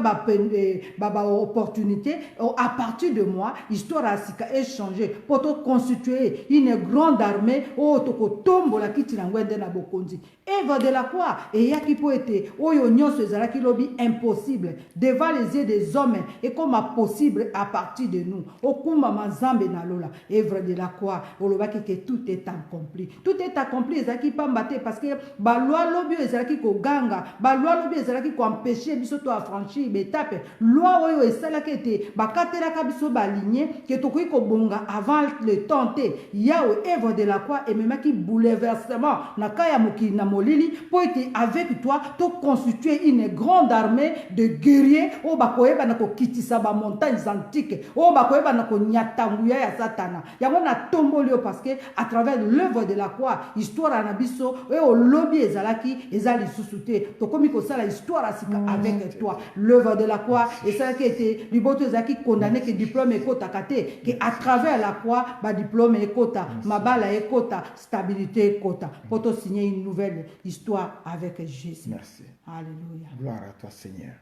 Speaker 1: opportunité à partir de moi histoire ya sika échanger pour te constituer une grande armée oyo tokotombola kiti na ngwende na bokonzi. Œuvre de la croix eyaki mpo ete oyo nyonso ezalaki lobi impossible devant les yeux des hommes et comme possible à partir de nous okuma mazambe na lola. Œuvre de la croix olobaki que tout est accompli. Tout est accompli ezalaki pamba te parce que baloi lobi ezalaki koganga, baloi lobi ezalaki koempêcher biso to affranchir betape loi oyo esalaki ete bakatelaka biso baligné ke tokoki kobonga avant le temps te. Yawe œuvre de la croix ememaki bouleversement na kaya mokili na molili po ete avec toi to constituer une grande armée de guerriers o bakoyeba na kokitisa ba montagnes antiques o bakoyeba na konyatanguya ya satana. Yango na tombolio parce que à travers l'œuvre de la croix histoire na biso et au lobby ezalaki ezali susute to komi ko sala histoire asika avec toi. L'œuvre de la croix et ça qui était liboto ezaki condamné que diplôme ekota kate que à travers la croix ba diplôme ekota mabala ekota stabilité ekota pour te signer une nouvelle histoire avec Jésus.
Speaker 3: Merci.
Speaker 1: Alléluia.
Speaker 3: Gloire à toi, Seigneur.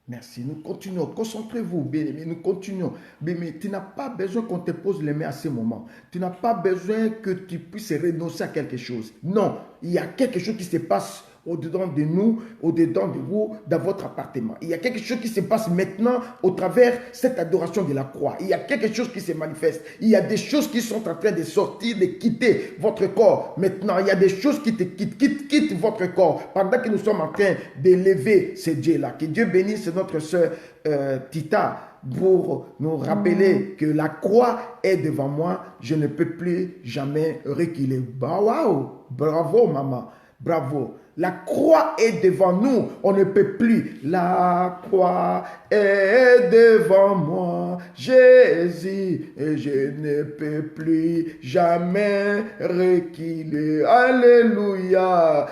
Speaker 3: Merci. Nous continuons. Concentrez-vous, bien-aimés. Nous continuons. Bien-aimés, tu n'as pas besoin qu'on te pose les mains à ce moment. Tu n'as pas besoin que tu puisses renoncer à quelque chose. Non, il y a quelque chose qui se passe au-dedans de nous, au-dedans de vous, dans votre appartement. Il y a quelque chose qui se passe maintenant au travers cette adoration de la croix. Il y a quelque chose qui se manifeste. Il y a des choses qui sont en train de sortir, de quitter votre corps. Maintenant, il y a des choses qui te quittent votre corps. Pendant que nous sommes en train d'élever ce Dieu-là. Que Dieu bénisse notre sœur Tita pour nous rappeler que la croix est devant moi. Je ne peux plus jamais reculer. Waouh! Bravo, maman. Bravo. La croix est devant nous, on ne peut plus. La croix est devant moi, Jésus, et je ne peux plus jamais reculer. Alléluia.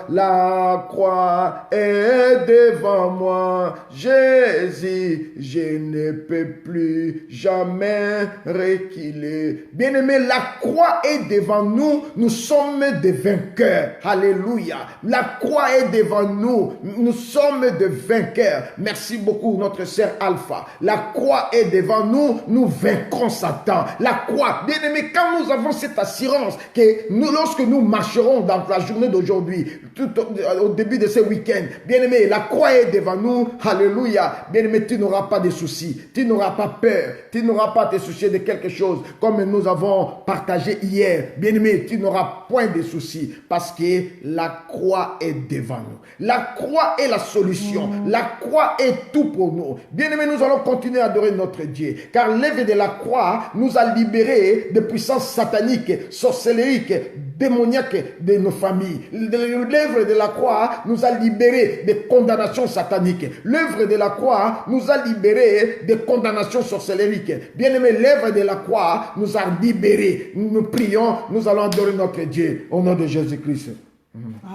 Speaker 3: La croix est devant moi, Jésus, je ne peux plus jamais reculer. Bien-aimé, la croix est devant nous, nous sommes des vainqueurs. Alléluia. La croix est devant nous. Nous sommes de vainqueurs. Merci beaucoup, notre sœur Alpha. La croix est devant nous. Nous vaincrons Satan. La croix, bien aimé, quand nous avons cette assurance que nous, lorsque nous marcherons dans la journée d'aujourd'hui, tout au début de ce week-end, bien aimé, la croix est devant nous. Alléluia. Bien aimé, tu n'auras pas de soucis. Tu n'auras pas peur. Tu n'auras pas à te soucier de quelque chose comme nous avons partagé hier. Bien aimé, tu n'auras point de soucis parce que la croix est devant nous. La croix est la solution. La croix est tout pour nous. Bien-aimés, nous allons continuer à adorer notre Dieu. Car l'œuvre de la croix nous a libérés de puissances sataniques, sorcelleriques, démoniaques de nos familles. L'œuvre de la croix nous a libérés de condamnations sataniques. L'œuvre de la croix nous a libérés de condamnations sorcelleriques. Bien-aimés, l'œuvre de la croix nous a libérés. Nous prions, nous allons adorer notre Dieu au nom de Jésus-Christ.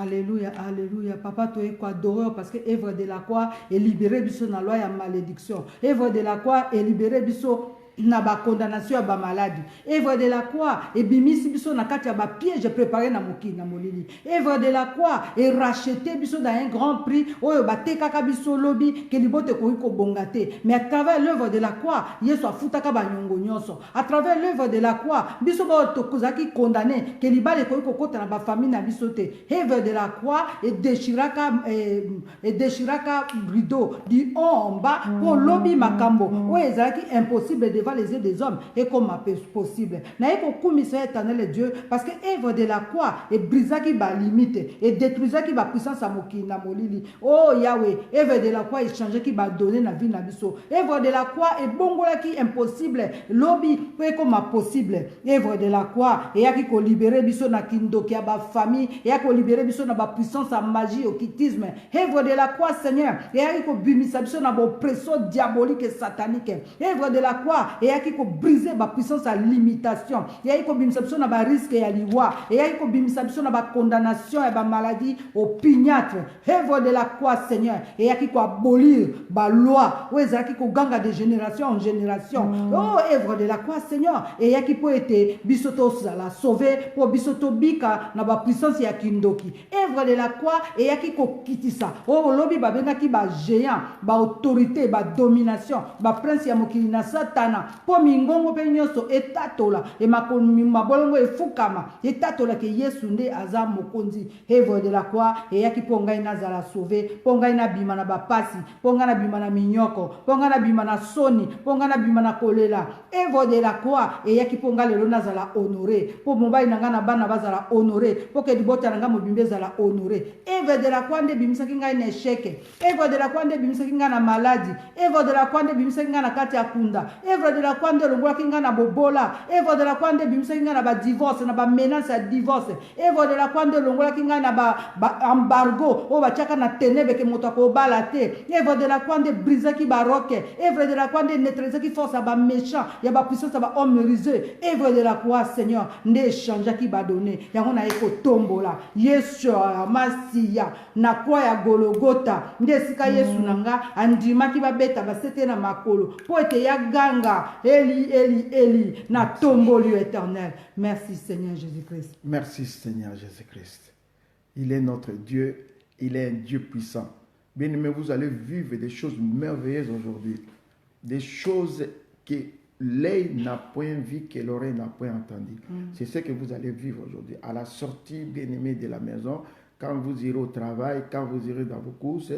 Speaker 1: Alléluia, alléluia. Papa, tu es quoi adorer parce que œuvre de la croix est libéré biso na loi ya malédiction. Œuvre de la croix est libéré biso na ba condamnation ya ba maladie. Œuvre de la croix et bimisi biso na kati ya ba piège préparé na mokili na molili. Œuvre de la croix et racheté biso dans un grand prix oyo batekaka biso lobi ke libote koyi kobonga te. Mais à travers l'œuvre de la croix Yesu afutaka ba nyongo nyonso. À travers l'œuvre de la croix biso ba tokozaki condamné ke libale koyi kokota na ba famille na biso te. Œuvre de la croix et déchiraka rideau du haut en bas pour lobby makambo oyo ezalaki impossible devant les yeux des hommes et comme possible. Na eko kumisa éternel Dieu parce que œuvre de la croix et brisaki ba limite et détruisaki ba puissance à mokili na molili. Oh Yahweh, œuvre de la croix et changer qui va donner la vie na biso. Œuvre de la croix et bongolaki impossible lobby pour comme possible. Œuvre de la croix et yaki ko libérer biso na kindoki ba famille et yaki ko libérer biso na ba puissance à magie occultisme. Œuvre de la croix Seigneur et yaki ko bimisa biso na ba oppression diabolique et satanique. Œuvre de la croix et yaki ko briser ba puissance à limitation. Et yaki ko bimisa biso na ba risque ya liwa et yaki ko bimisa biso na ba condamnation et ba maladie au pignâtre. Œuvre de la croix Seigneur et yaki ko abolir ba loi ou ezaki ko ganga de génération en génération. Oh œuvre de la croix Seigneur et yaki po été bisoto la sauver pour bisoto bika na ba puissance ya kindoki. Œuvre de la croix et yaki ko kitisa. Oh lobi ba benga ki ba géant, ba autorité, ba domination, ba prince ya mokili na satana. Po mingongo pe nyonso etatola e makomi mabolongo efukama etatola ke Yesu nde aza mokonzi. Œuvre de la croix et yaki po ngai nazala sauver, po ngai na bima na ba pasi, po ngai na bima na minyoko, po ngai na bima na soni, po ngai na bima na kolela. Œuvre de la croix et yaki po ngai lelo nazala honoré, po mobali na nga na bana bazala honoré, po ke libota na nga mobimbe zala honoré. Œuvre de la croix nde bimisaki ngai na échec. Œuvre de la croix nde bimisaki ngai na maladie. Œuvre de la croix nde bimisaki ngai na kati ya kunda. Œuvre de la croix nde longolaki ngai na bobola. Œuvre de la croix nde bimisaki ngai na ba divorce, na ba menace ya divorce. Œuvre de la croix nde longolaki ngai na ba embargo o batiaka na ténèbres ke moto akobala te. Œuvre de la croix nde brisaki ba roque. Œuvre de la croix nde neutralisaki force ya ba méchant, ya ba puissance ya ba homme rusé. Œuvre de la croix Seigneur nde changeaki ba donné. Yango na eko tombola. Yeshua Masiya na kwa ya Golgotha nde sika Yesu nanga andimaki babeta basete na makolo po ete ya ganga Eli Eli Eli na tomboli éternel. Merci Seigneur Jésus-Christ.
Speaker 3: Merci Seigneur Jésus-Christ. Il est notre Dieu, il est un Dieu puissant. Bien-aimés, vous allez vivre des choses merveilleuses aujourd'hui. Des choses que l'œil n'a point vu, que l'oreille n'a point entendu. C'est ce que vous allez vivre aujourd'hui. À la sortie, bien-aimés, de la maison, quand vous irez au travail, quand vous irez dans vos courses,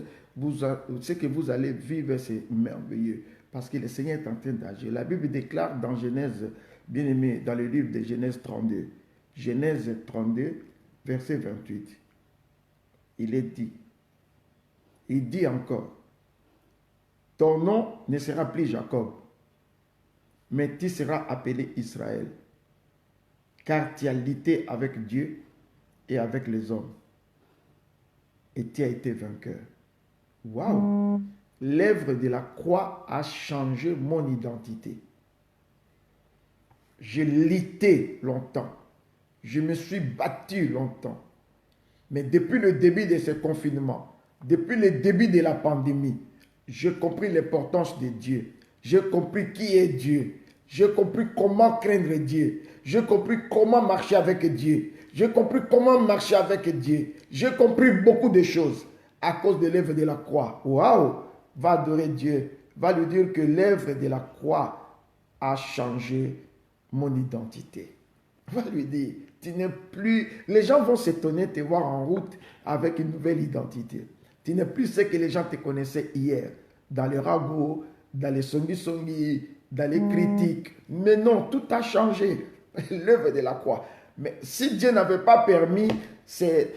Speaker 3: ce que vous allez vivre, c'est merveilleux. Parce que le Seigneur est en train d'agir. La Bible déclare dans Genèse, bien-aimés, dans le livre de Genèse 32, Genèse 32, verset 28, il est dit, il dit encore, ton nom ne sera plus Jacob, mais tu seras appelé Israël, car tu as lutté avec Dieu et avec les hommes, et tu as été vainqueur. Waouh! L'œuvre de la croix a changé mon identité. J'ai lutté longtemps, je me suis battu longtemps, mais depuis le début de ce confinement, depuis le début de la pandémie, j'ai compris l'importance de Dieu. J'ai compris qui est Dieu. J'ai compris comment craindre Dieu. J'ai compris comment marcher avec Dieu. J'ai compris comment marcher avec Dieu. J'ai compris beaucoup de choses à cause de l'œuvre de la croix. Waouh! Va adorer Dieu. Va lui dire que l'œuvre de la croix a changé mon identité. Va lui dire, tu n'es plus... Les gens vont s'étonner de te voir en route avec une nouvelle identité. Tu n'es plus ce que les gens te connaissaient hier, dans les ragots, dans les songi-songi, dans les critiques. Mais non, tout a changé. L'œuvre de la croix. Mais si Dieu n'avait pas permis cette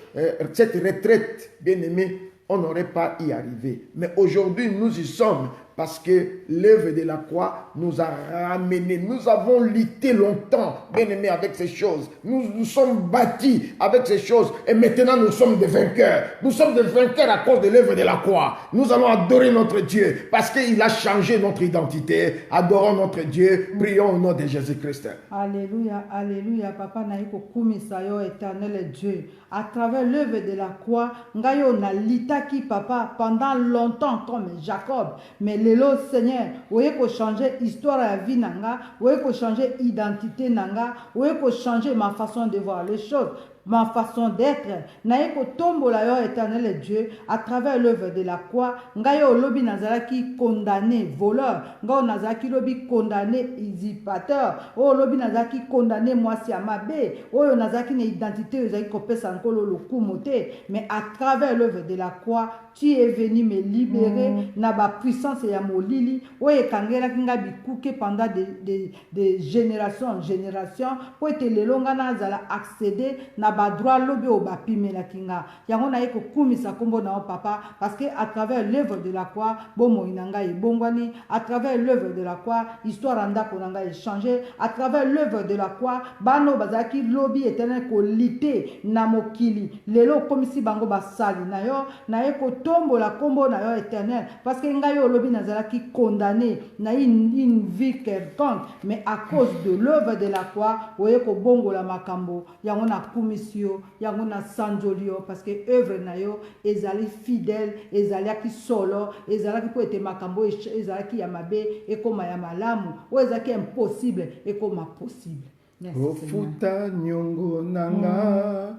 Speaker 3: retraite, bien aimé, on n'aurait pas y arrivé. Mais aujourd'hui, nous y sommes parce que l'œuvre de la croix nous a ramenés. Nous avons lutté longtemps, bien aimé, avec ces choses. Nous nous sommes bâtis avec ces choses. Et maintenant, nous sommes des vainqueurs. Nous sommes des vainqueurs à cause de l'œuvre de la croix. Nous allons adorer notre Dieu parce qu'il a changé notre identité. Adorons notre Dieu. Prions au nom de Jésus-Christ.
Speaker 1: Alléluia, alléluia. Papa naïko kumisayo éternel Dieu. À travers l'œuvre de la croix, ngayo na litaki papa pendant longtemps comme Jacob. Mais lelo Seigneur oye ko changer histoire ya vie nanga, oye ko changer identité nanga, oye ko changer ma façon de voir les choses, ma façon d'être. Naye ko tombola yo éternel Dieu à travers l'œuvre de la croix. Ngayo olobi nazalaki condamné voleur, ngayo nazalaki lobi condamné usurpateur, o olobi nazalaki condamné mwasi ya mabe, oyo nazalaki na identité ezalaki kopesa nkolo lokumu te, mais à travers l'œuvre de la croix tu es venu me libérer na ba puissance ya molili oyo ekangelaki nga bikuke pendant de génération en génération po ete lelo nga nazala accéder na ba droit lobi o bapimelaki nga yango naye kokumisa kombo na yo papa parce que à travers l'œuvre de la croix bomoi na ngai ebongwani, à travers l'œuvre de la croix histoire ya ndako na ngai echangé, à travers l'œuvre de la croix bano bazalaki lobi éternel kolite na mokili lelo okomisi bango basali na yo naye kotombola kombo na yo éternel parce que ngai olobi nazalaki condamné na une vie quelconque, mais à cause de l'œuvre de la croix oye kobongola makambo yango na kumisio yango na sanjolio parce que œuvre na yo ezali fidèle ezalaki solo ezalaki po ete makambo ezalaki ya mabe ekoma ya malamu o ezalaki impossible ekoma possible.
Speaker 3: Ofuta nyongo nanga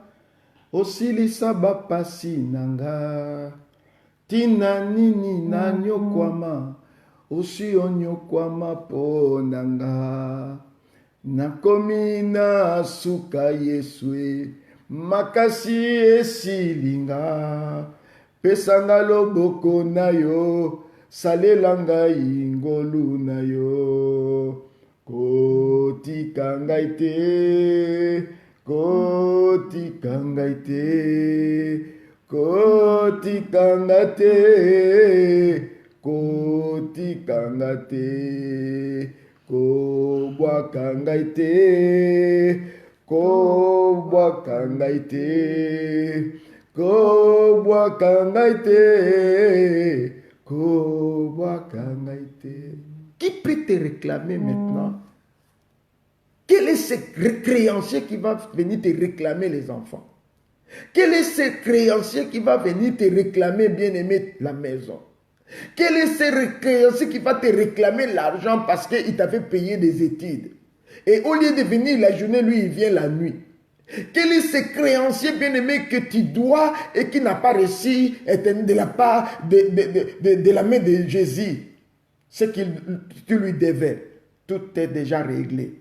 Speaker 3: osilisa bapasi nanga tina nini na nyokwama osi onyokwama po nanga nakomi na suka Yesue makasi esilinga pesanga loboko na yo salelanga ingolu na yo kotika ngai te kotika ngai te kotika ngai te kotika ngai te kobwaka ngai te kobwaka ngai te kobwaka ngai te kobwaka ngai te. Qui peut te réclamer maintenant? Quel est ce créancier qui va venir te réclamer les enfants? Quel est ce créancier qui va venir te réclamer, bien-aimé, la maison? Quel est ce créancier qui va te réclamer l'argent parce qu'il t'avait payé des études? Et au lieu de venir la journée, lui, il vient la nuit. Quel est ce créancier bien-aimé que tu dois et qui n'a pas reçu de la part de la main de Jésus? Ce que tu lui devais, tout est déjà réglé.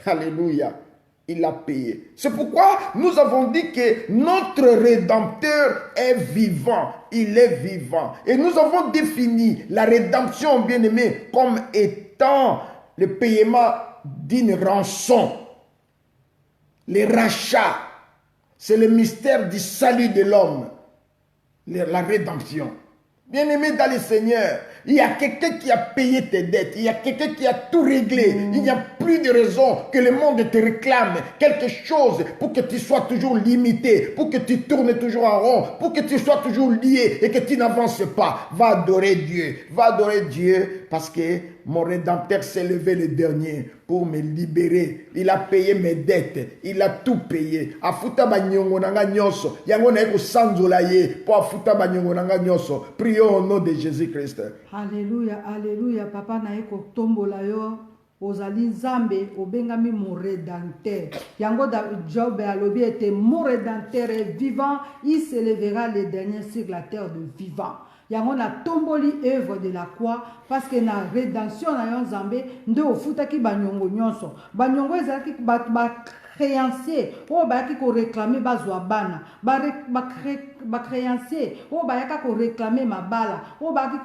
Speaker 3: Alléluia. Il a payé. C'est pourquoi nous avons dit que notre Rédempteur est vivant. Il est vivant. Et nous avons défini la rédemption, bien-aimé, comme étant le paiement d'une rançon. Le rachat. C'est le mystère du salut de l'homme. La rédemption. Bien-aimé dans le Seigneur, il y a quelqu'un qui a payé tes dettes. Il y a quelqu'un qui a tout réglé. Il n'y a plus de raison que le monde te réclame quelque chose pour que tu sois toujours limité, pour que tu tournes toujours en rond, pour que tu sois toujours lié et que tu n'avances pas. Va adorer Dieu. Va adorer Dieu parce que mon Rédempteur s'est levé le dernier pour me libérer. Il a payé mes dettes. Il a tout payé. Afuta banyongo nanga nyoso. Yango na eko sanzola ye. Po afuta banyongo nanga nyoso. Prions au nom de Jésus-Christ.
Speaker 1: Alléluia, alléluia. Papa na eko tombola yo. Ozali Nzambe obengami mon rédempteur. Yango da Job alobi était mon rédempteur est vivant. Il se lèvera le dernier sur la terre de vivant. Yango na tomboli œuvre de la croix parce que na rédemption na yon Nzambe nde ofutaki banyongo nyonso. Banyongo ezalaki ba créancier o bayaki ko réclamer bazwa bana ba créancier o bayaka ko réclamer mabala o bayaki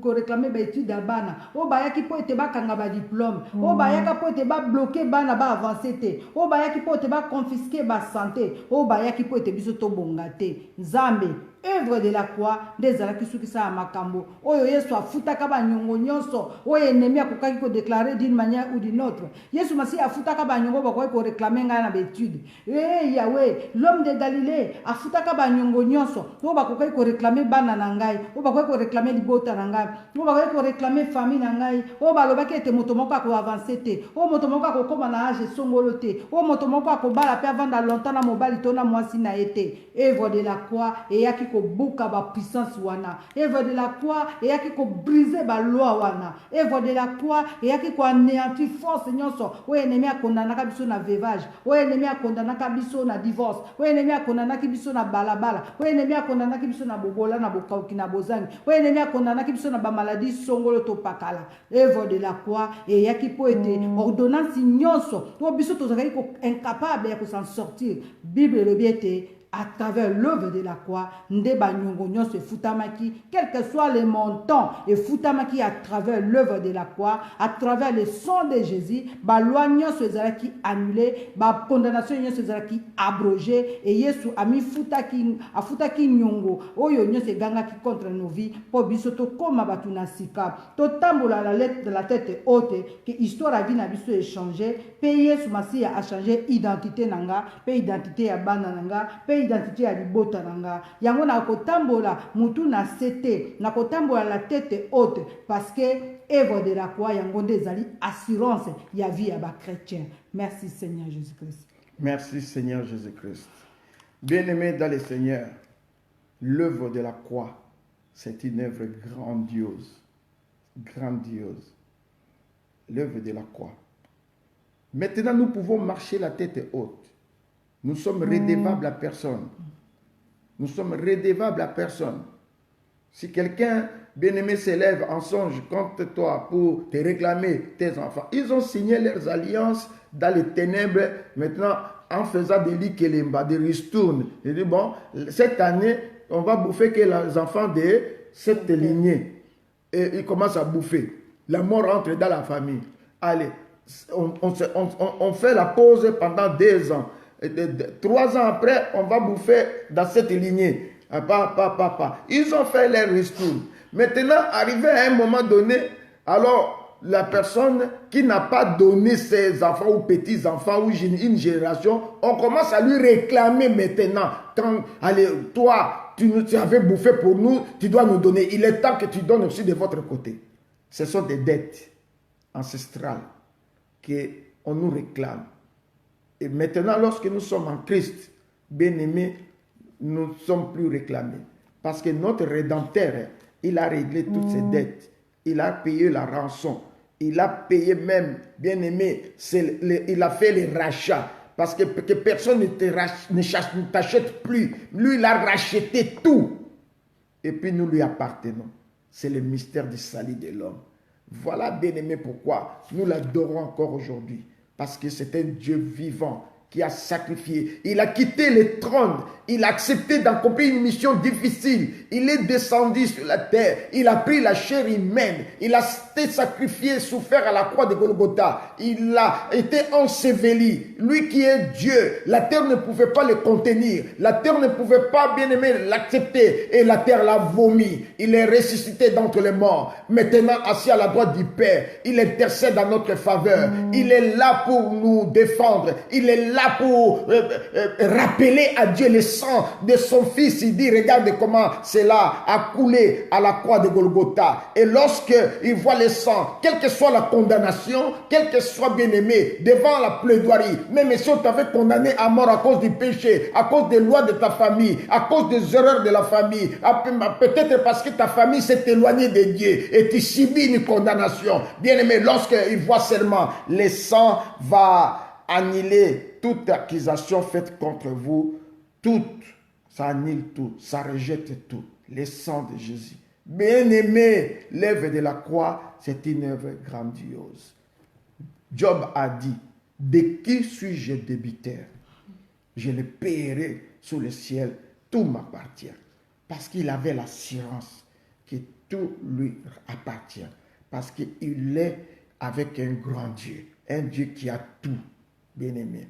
Speaker 1: ko réclamer ba étude ya bana o bayaki po ete bakanga ba diplôme o bayaka po ete ba bloquer bana ba avancer te o bayaki po ete ba confisquer ba santé o bayaki po ete biso to bonga te. Nzambe œuvre de la croix ndezalaki suki sa makambo oyo Yesu afutaka banyongo nyonso oyo ennemi akokaki ko déclarer d'une manière ou d'une autre. Yesu Masi afutaka banyongo bakoki ko réclamer ngai na betude. Yahweh l'homme de Galilée afutaka banyongo nyonso oyo bakoki ko réclamer bana na ngai oyo bakoki ko réclamer libota na ngai oyo bakoki ko réclamer famille na ngai oyo balobaki ete moto moko ako avancer te oyo moto moko akokoma na âge songolo te oyo moto moko akobala pe avanda longtemps na mobali to na mwasi na ye te. Œuvre de la croix eyaki ko buka ba puissance wana. Œuvre de la croix eyaki ko briser ba loi wana. Œuvre de la croix eyaki ko anéantir force nyonso. Oyo ennemi akondanaka biso na veuvage. Oyo ennemi akondanaka biso na divorce. Oyo ennemi akondanaki biso na balabala. Oyo ennemi akondanaki biso na bobola na bokauki na bozangi. Oyo ennemi akondanaki biso na ba maladie songolo to pakala. Œuvre de la croix eyaki po ete ordonnance nyonso. To biso tozakaki ko incapable ya ko s'en sortir. Bible le biete à travers l'œuvre de la croix, ndeba nyongo nyonso futamaki, quel que soit les montants, et futamaki à travers l'œuvre de la croix, à travers le sang de Jésus, ba loi nyonso ezalaki annulé, ba condamnation nyonso ezalaki abrogé, et Yesu ami afutaki nyongo, oyo nyonso egangaki contre nos vies, po biso to koma batu na sika, to tambola la tête haute, que histoire a vie na biso échangé, pe Yesu Masiya a changé identité nanga, pe identité ya bana nanga, pe identité ya libota nanga. Yango na kotambola mutu na sete, na kotambola la tête haute, parce que œuvre de la croix yango ndezali assurance ya vie ya ba chrétien. Merci Seigneur Jésus-Christ.
Speaker 3: Merci Seigneur Jésus-Christ. Bien-aimé dans le Seigneur, l'œuvre de la croix, c'est une œuvre grandiose. Grandiose. L'œuvre de la croix. Maintenant, nous pouvons marcher la tête haute. Nous sommes redevables à personne. Nous sommes redevables à personne. Si quelqu'un, bien-aimé, s'élève en songe contre toi pour te réclamer tes enfants, ils ont signé leurs alliances dans les ténèbres, maintenant, en faisant des lits kelemba, des ristournes. Ils disent, bon, cette année, on va bouffer que les enfants de cette lignée. Et ils commencent à bouffer. La mort entre dans la famille. Allez, on fait la pause pendant 2 ans. 3 ans après, on va bouffer dans cette lignée. Ils ont fait leur ristourne. Maintenant, arrivé à un moment donné, alors la personne qui n'a pas donné ses enfants ou petits-enfants ou une génération, on commence à lui réclamer maintenant. Quand, allez, toi, tu avais bouffé pour nous, tu dois nous donner. Il est temps que tu donnes aussi de votre côté. Ce sont des dettes ancestrales qu'on nous réclame. Et maintenant, lorsque nous sommes en Christ, bien-aimés, nous ne sommes plus réclamés. Parce que notre Rédempteur, il a réglé toutes ses dettes. Il a payé la rançon. Il a payé même, bien-aimé, il a fait les rachats. Parce que personne ne t'achète plus. Lui, il a racheté tout. Et puis nous lui appartenons. C'est le mystère du salut de l'homme. Voilà, bien-aimé, pourquoi nous l'adorons encore aujourd'hui. Parce que c'est un Dieu vivant qui a sacrifié. Il a quitté le trône. Il a accepté d'accomplir une mission difficile. Il est descendu sur la terre. Il a pris la chair humaine. Il a été sacrifié, souffert à la croix de Golgotha. Il a été enseveli. Lui qui est Dieu, la terre ne pouvait pas le contenir. La terre ne pouvait pas, bien aimé, l'accepter. Et la terre l'a vomi. Il est ressuscité d'entre les morts. Maintenant, assis à la droite du Père, il intercède en notre faveur. Il est là pour nous défendre. Il est là pour rappeler à Dieu le sang de son fils. Il dit, regarde comment cela a coulé à la croix de Golgotha. Et lorsque il voit le sang, quelle que soit la condamnation, quel que soit bien aimé, devant la plaidoirie, même si on t'avait condamné à mort à cause du péché, à cause des lois de ta famille, à cause des erreurs de la famille, peut-être parce que ta famille s'est éloignée de Dieu et tu subis une condamnation. Bien aimé, lorsqu'il voit seulement le sang va annuler toute accusation faite contre vous, ça annule tout, ça rejette tout, le sang de Jésus. Bien-aimé, l'œuvre de la croix, c'est une œuvre grandiose. Job a dit, de qui suis-je débiteur? Je le paierai sous le ciel, tout m'appartient. Parce qu'il avait l'assurance que tout lui appartient. Parce qu'il est avec un grand Dieu, un Dieu qui a tout, bien-aimé.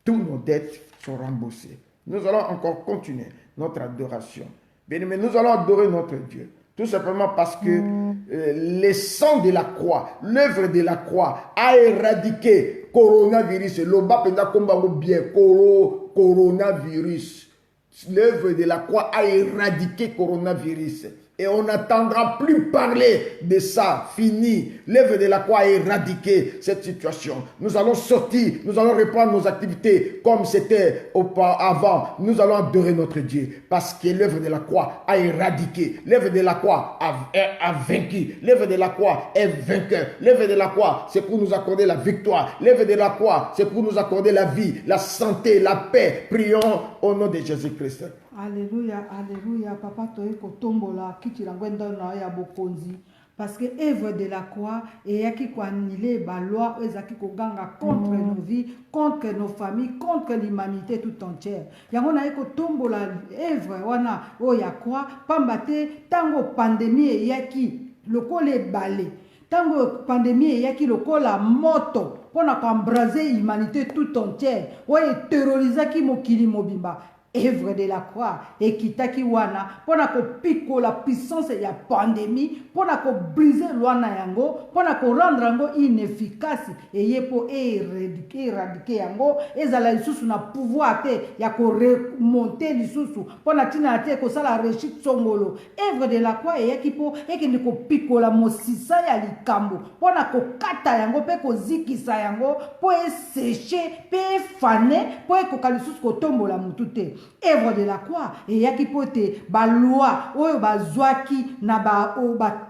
Speaker 3: Toutes nos dettes sont remboursées. Nous allons encore continuer notre adoration. Bien-aimé, nous allons adorer notre Dieu. Tout simplement parce que le sang de la croix, l'œuvre de la croix a éradiqué coronavirus. Coronavirus. L'œuvre de la croix a éradiqué coronavirus. Et on n'entendra plus parler de ça. Fini. L'œuvre de la croix a éradiqué cette situation. Nous allons sortir. Nous allons reprendre nos activités comme c'était auparavant. Nous allons adorer notre Dieu. Parce que l'œuvre de la croix a éradiqué. L'œuvre de la croix a vaincu. L'œuvre de la croix est vainqueur. L'œuvre de la croix, c'est pour nous accorder la victoire. L'œuvre de la croix, c'est pour nous accorder la vie, la santé, la paix. Prions au nom de Jésus-Christ.
Speaker 1: Alléluia, alléluia. Papa, toi, kotombola, kiti la gwenda na ya bokonzi. Parce que œuvre de la croix, et yaki ko annulé ba loi, ezaki ko ganga contre nos vies, contre nos familles, contre l'humanité tout entière. Yango na yeko tombola œuvre wana o ya croix, pambate tango pandémie yaki lokole balé. Tango pandémie yaki lokola moto pona ko embraser l'humanité tout entière. Oye terrorisaki mokili mobimba. Œuvre de la croix et kitaki wana pona ko piko la puissance ya pandémie pona ko briser lwana yango pona ko rendre yango inefficace et yepo éradiquer yango ezala lisusu na pouvoir te ya ko remonter lisusu pona tina te ko sala réussite songolo. Œuvre de la croix et yakipo ekende ko piko la mosisa ya likambo pona ko kata yango pe ko zikisa yango po sécher pe fané po ko kalisusu ko tombola mutute. Œuvre de la croix et yaki pote ba loi oyo ba zwaki na ba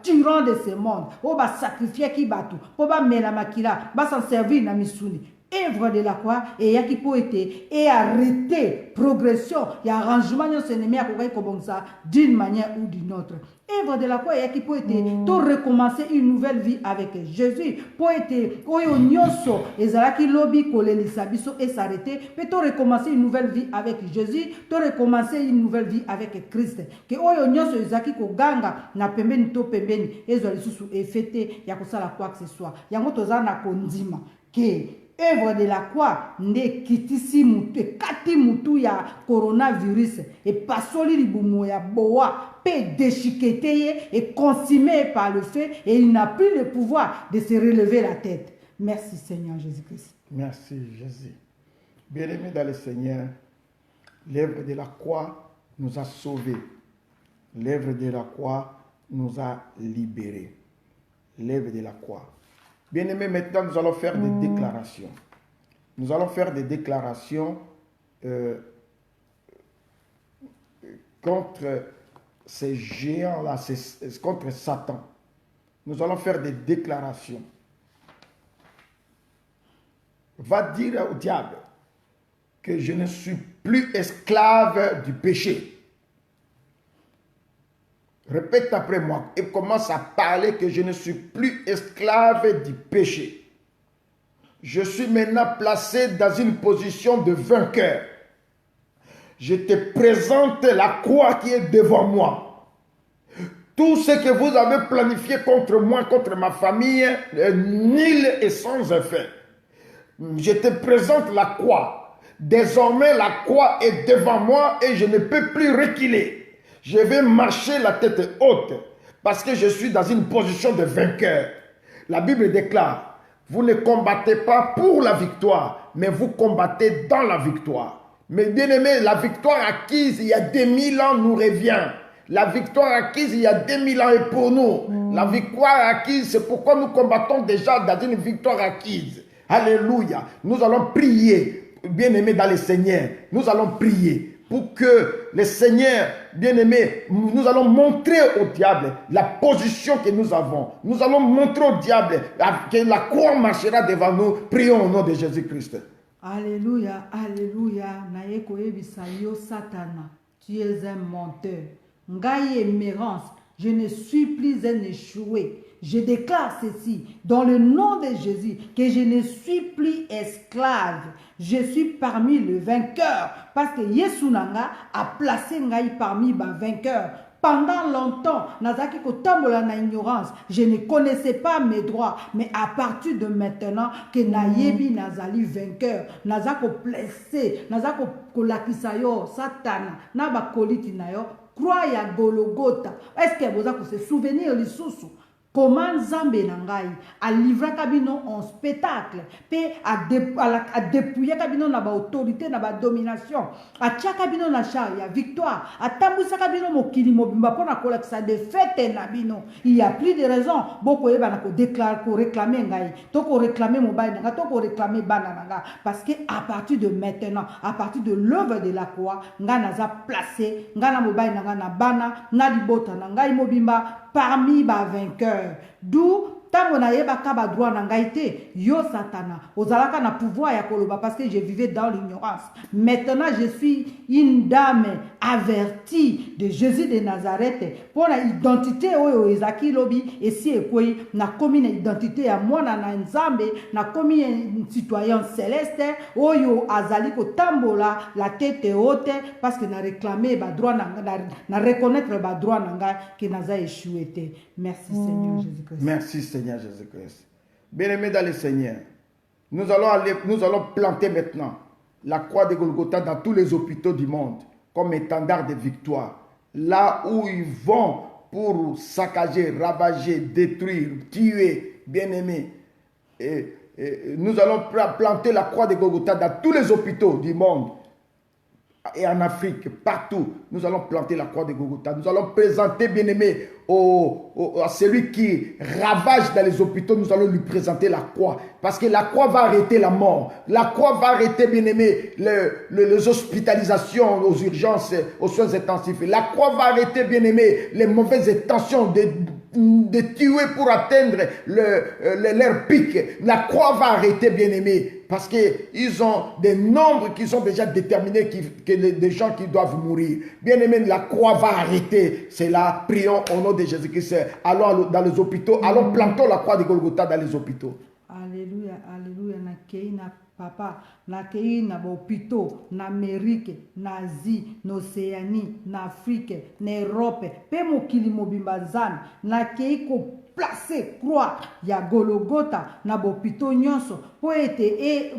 Speaker 1: tyran de ce monde o ba sacrifier ki batu po ba mela makila ba s'en servir na misuni. Œuvre de la croix et yaki pote et arrêter progression et arrangement de ennemi a comme ça d'une manière ou d'une autre. Œuvre de la croix et qui peut être to recommencer une nouvelle vie avec Jésus peut être oyo nyonso ezalaki lobi kolelisa biso et s'arrêter peut to recommencer une nouvelle vie avec Jésus to recommencer une nouvelle vie avec Christ que oyo nyonso ezaki ko ganga na pembeni to pembeni ezo lisusu efete ya kosala quoi que ce soit yango toza na kondima que œuvre de la croix nde kitisi mutu kati mutu ya coronavirus et pasoli libumu ya boa pe déchiqueté et consumé par le feu et il n'a plus le pouvoir de se relever la tête. Merci Seigneur Jésus-Christ.
Speaker 3: Merci Jésus. Bien-aimés dans le Seigneur, l'œuvre de la croix nous a sauvés. L'œuvre de la croix nous a libérés. L'œuvre de la croix. Bien-aimés, maintenant nous allons faire des déclarations. Nous allons faire des déclarations contre ces géants-là, contre Satan. Nous allons faire des déclarations. Va dire au diable que je ne suis plus esclave du péché. Répète après moi et commence à parler que je ne suis plus esclave du péché. Je suis maintenant placé dans une position de vainqueur. Je te présente la croix qui est devant moi. Tout ce que vous avez planifié contre moi, contre ma famille, nul et sans effet. Je te présente la croix. Désormais, la croix est devant moi et je ne peux plus reculer. Je vais marcher la tête haute parce que je suis dans une position de vainqueur. La Bible déclare, vous ne combattez pas pour la victoire, mais vous combattez dans la victoire. Mais bien aimé, la victoire acquise il y a 2000 ans nous revient. La victoire acquise il y a 2000 ans est pour nous. La victoire acquise, c'est pourquoi nous combattons déjà dans une victoire acquise. Alléluia. Nous allons prier, bien aimé dans le Seigneur. Nous allons prier pour que le Seigneur, bien-aimé, nous allons montrer au diable la position que nous avons. Nous allons montrer au diable que la croix marchera devant nous. Prions au nom de Jésus-Christ.
Speaker 1: Alléluia, alléluia. Naye koyebisa yo Satana, tu es un menteur. Ngai émérance, je ne suis plus un échoué. Je déclare ceci dans le nom de Jésus, que je ne suis plus esclave. Je suis parmi les vainqueurs parce que Yesu Nanga a placé Ngai parmi les vainqueurs. Pendant longtemps, nazaki kotambola na ignorance, je ne connaissais pas mes droits, mais à partir de maintenant que nayebi nazali vainqueur, nazako blessé, nazako kolakisa yo Satana, na ba koliti na yo, croix ya Golgotha. Est-ce que vous avez se souvenir lisusu? comment Nzambe na ngai a livré kabino en spectacle pe a dépouillé kabino na ba autorité na ba domination a tia kabino na char ya victoire a tambousa kabino mokili mobimba pona kolakisa défaite na bino. Il y a plus de raisons boko yeba na ko déclarer ko réclamer ngai to ko réclamer mobile na to ko réclamer bana na parce que à partir de maintenant à partir de l'œuvre de la croix nga naza placé nga na mobile na bana na libota na ngai mobimba parmi ba vainqueurs. D'où tango na yeba ka ba droit na ngai te yo satana ozalaka na pouvoir ya koloba parce que je vivais dans l'ignorance. Maintenant je suis une dame avertie de Jésus de Nazareth pour la identité oyo ezaki lobi et si ekoi na komi na identité ya mwana na Nzambe na komi un citoyen céleste oyo azali ko tambola la tête haute parce que na réclamer ba droit na reconnaître ba droit na ngai que naza échoué te. Merci Seigneur Jésus-Christ.
Speaker 3: Merci Seigneur Jésus-Christ. Bien-aimés dans le Seigneur, nous allons planter maintenant la croix de Golgotha dans tous les hôpitaux du monde comme étendard de victoire. Là où ils vont pour saccager, ravager, détruire, tuer, bien-aimés. Nous allons planter la croix de Golgotha dans tous les hôpitaux du monde. Et en Afrique, partout, nous allons planter la croix de Golgotha. Nous allons présenter, bien-aimé, à celui qui ravage dans les hôpitaux, nous allons lui présenter la croix. Parce que la croix va arrêter la mort. La croix va arrêter, bien-aimé, les hospitalisations aux urgences, aux soins intensifs. La croix va arrêter, bien-aimé, les mauvaises intentions de tuer pour atteindre leur pic. La croix va arrêter, bien-aimé. Parce qu'ils ont des nombres qui sont déjà déterminés, des gens qui doivent mourir. Bien aimé, la croix va arrêter. C'est là, prions au nom de Jésus-Christ. Allons dans les hôpitaux, allons plantons la croix de Golgotha dans les hôpitaux.
Speaker 1: Alléluia, alléluia. Na papa, na kei na hôpitaux, na Amérique, na Asie, na Océanie, na Afrique, na Europe. Pe mokili mobimba zan, na kei ko placer croix ya Golgotha na bopito nyonso po ete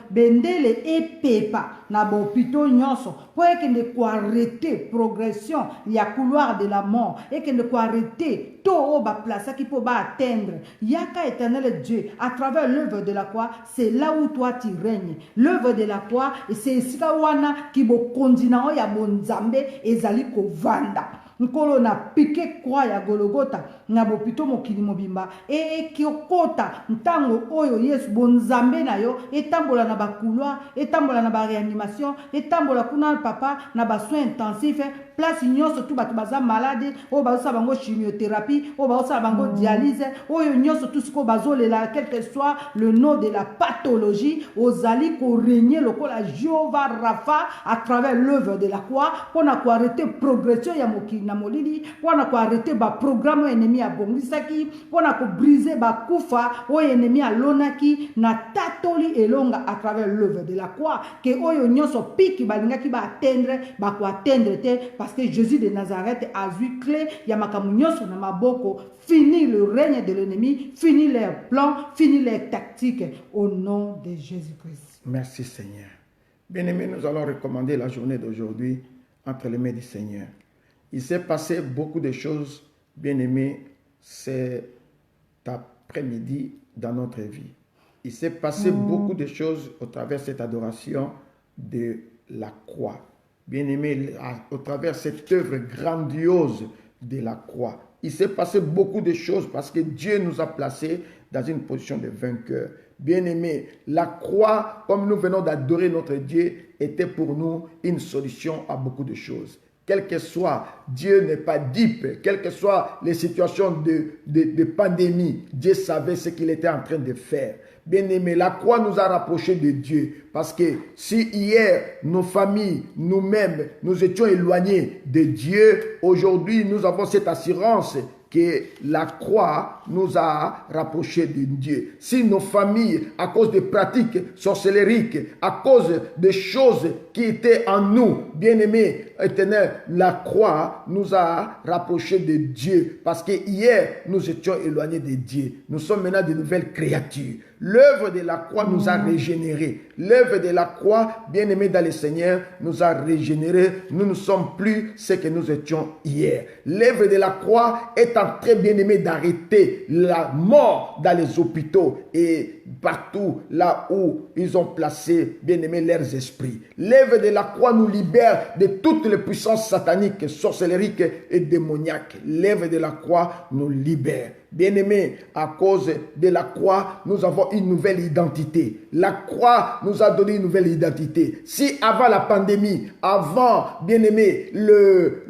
Speaker 1: bendele pepa na bopito nyonso po ekende ko arrêter progression ya couloir de la mort ekende ko arrêter to o ba place qui peut ba atteindre yaka éternel Dieu à travers l'œuvre de la croix. C'est là où toi tu règnes. L'œuvre de la croix et c'est sika wana ki bo kondina ya bonzambe ezali ko vanda nkolo na piqué croix ya Golgotha na bopito mokili mobimba et kiokota ntango oyo Yesu bonzambe na yo etambola na ba couloir etambola na ba réanimation etambola kuna papa na ba soins intensifs place nyonso tout bato baza malade o baza bango chimiothérapie o baza bango dialyse oyo nyonso tout ce ko bazolela quel que soit le nom de la pathologie ozali ko régner lokola Jéhovah Rapha à travers l'œuvre de la croix pour na ko arrêter progression ya mokili na molili pour na ko arrêter ba programme ennemi a bongisaki pour na ko briser ba kufa o ennemi a lonaki na tatoli elonga à travers l'œuvre de la croix que oyo nyonso piki balingaki ba atteindre te parce que Jésus de Nazareth a vu clé ya makamu nyonso na maboko. Fini le règne de l'ennemi, fini leurs plans, fini leurs tactiques au nom de Jésus-Christ.
Speaker 3: Merci Seigneur. Bien-aimés, nous allons recommander la journée d'aujourd'hui entre les mains du Seigneur. Il s'est passé beaucoup de choses, bien-aimés, cet après-midi dans notre vie. Il s'est passé beaucoup de choses au travers de cette adoration de la croix. Bien-aimés, au travers de cette œuvre grandiose de la croix. Il s'est passé beaucoup de choses parce que Dieu nous a placés dans une position de vainqueur. Bien-aimés, la croix, comme nous venons d'adorer notre Dieu, était pour nous une solution à beaucoup de choses. Quel que soit, Dieu n'est pas dupe, quelles que soient les situations de pandémie, Dieu savait ce qu'il était en train de faire. Bien-aimé, la croix nous a rapprochés de Dieu. Parce que si hier, nos familles, nous-mêmes, nous étions éloignés de Dieu, aujourd'hui, nous avons cette assurance que la croix nous a rapprochés de Dieu. Si nos familles, à cause de pratiques sorcellériques, à cause de choses qui étaient en nous, bien-aimés, éternel, la croix nous a rapprochés de Dieu. Parce que hier, nous étions éloignés de Dieu. Nous sommes maintenant de nouvelles créatures. L'œuvre de la croix nous a régénérés. L'œuvre de la croix, bien-aimé dans le Seigneur, nous a régénérés. Nous ne sommes plus ce que nous étions hier. L'œuvre de la croix est en train, bien-aimé, d'arrêter la mort dans les hôpitaux et partout là où ils ont placé, bien-aimé, leurs esprits. L'œuvre de la croix nous libère de toutes les puissances sataniques, sorcelleriques et démoniaques. L'œuvre de la croix nous libère. Bien-aimés, à cause de la croix, nous avons une nouvelle identité. La croix nous a donné une nouvelle identité. Si avant la pandémie, avant, bien-aimé, le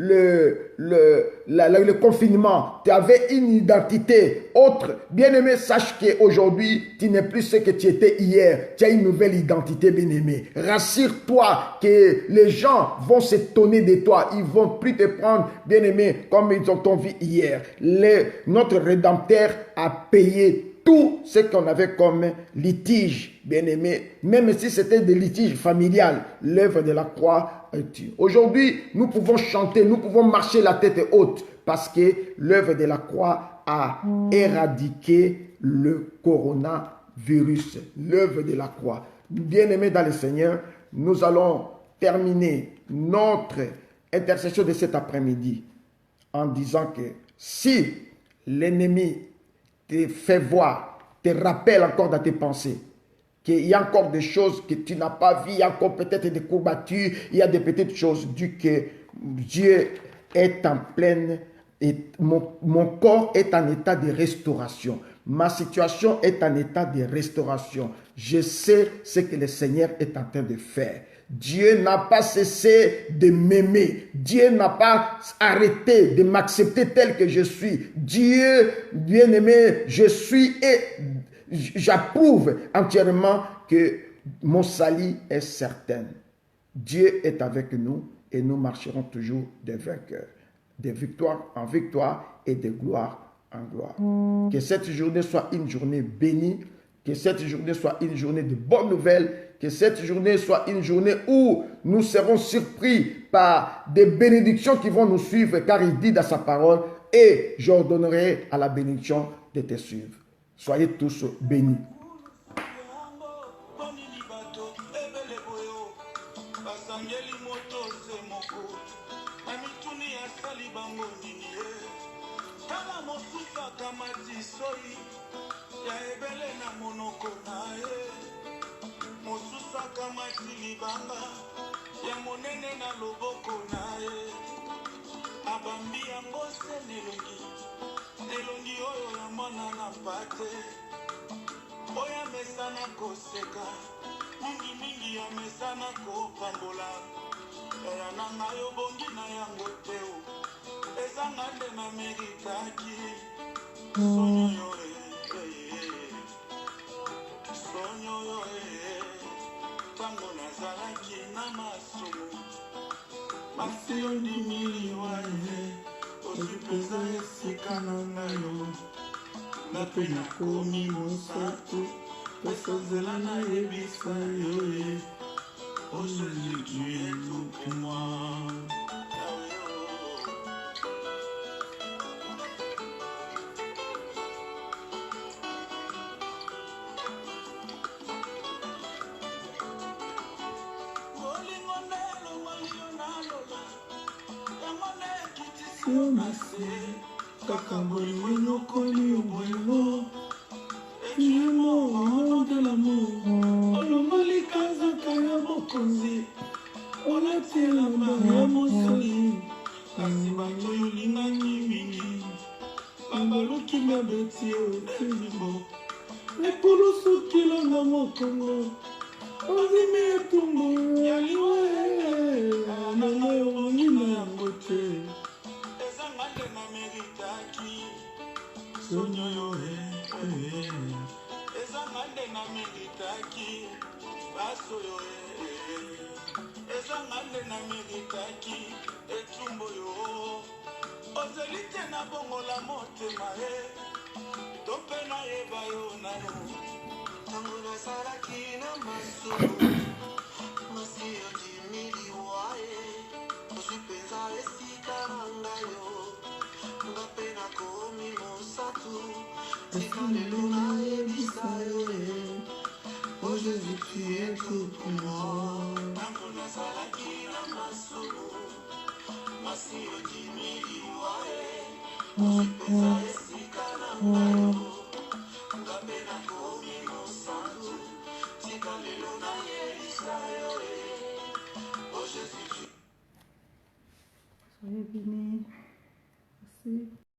Speaker 3: confinement, tu avais une identité autre, bien-aimé, sache qu'aujourd'hui, tu n'es plus ce que tu étais hier. Tu as une nouvelle identité, bien-aimé. Rassure-toi que les gens vont s'étonner de toi. Ils vont plus te prendre, bien-aimé, comme ils ont vu hier. Notre Rédempteur a payé tout ce qu'on avait comme litige, bien-aimé, même si c'était des litiges familiales. L'œuvre de la croix est tue. Aujourd'hui, nous pouvons chanter, nous pouvons marcher la tête haute parce que l'œuvre de la croix a éradiqué le coronavirus. L'œuvre de la croix. Bien-aimés dans le Seigneur, nous allons terminer notre intercession de cet après-midi en disant que si l'ennemi te fait voir, te rappelle encore dans tes pensées qu'il y a encore des choses que tu n'as pas vues, il y a encore peut-être des courbatures, il y a des petites choses, du que Dieu est en pleine, et mon corps est en état de restauration. Ma situation est en état de restauration. Je sais ce que le Seigneur est en train de faire. Dieu n'a pas cessé de m'aimer. Dieu n'a pas arrêté de m'accepter tel que je suis. Dieu, bien-aimé, je suis et j'approuve entièrement que mon salut est certain. Dieu est avec nous et nous marcherons toujours des vainqueurs, de victoire en victoire et de gloire en gloire. Que cette journée soit une journée bénie, que cette journée soit une journée de bonnes nouvelles, que cette journée soit une journée où nous serons surpris par des bénédictions qui vont nous suivre, car il dit dans sa parole, et j'ordonnerai à la bénédiction de te suivre. Soyez tous bénis.
Speaker 4: Mosusa kamati libanga ya monene na loboko na ye abambi yango se nelongi oyo ya mwana na pate oyo amesana koseka mingi ya mesana kopambola eya na ngai obongi na yango te ezanga nde na meritaki sonyo yo tango nazalaki na masumu masio ndimiliwa ye ozipeza esika na ngayo nga mpe nakomi mosatu pesa nzela nayebisa yo ye aujourd'hui tu es tout pour moi. De l'amour, olomoli kazaka ya bokonzi, olatiela mbanga ya mosali, kasi bato yolingaki mingi, babaluki babeti otelimbo, epulusukilanga mokongo, ozimi etumbu ya liwe, nanga yobongi na yango te, ezanga nde na meritaki, sonyo yo ezangande na meritaki basoyo ezangande na meritaki etumbo yo ozeli te na bongola motema to mpe nayeba yo nano ntango nazalaki na masolo masi odimiliwa ye ozwi mpenza esika na ngayo nga mpe nakomi mosatu tika lelo nayebisa yo
Speaker 1: Jésus, tu es tout pour moi.
Speaker 4: ntango nazalaki na masumu masi odimiliwa ozipeza esika na ngai nga mpe nakomi mosantu tika lelo nayebisa yo o Jésus.
Speaker 1: Soyez bénis. Merci.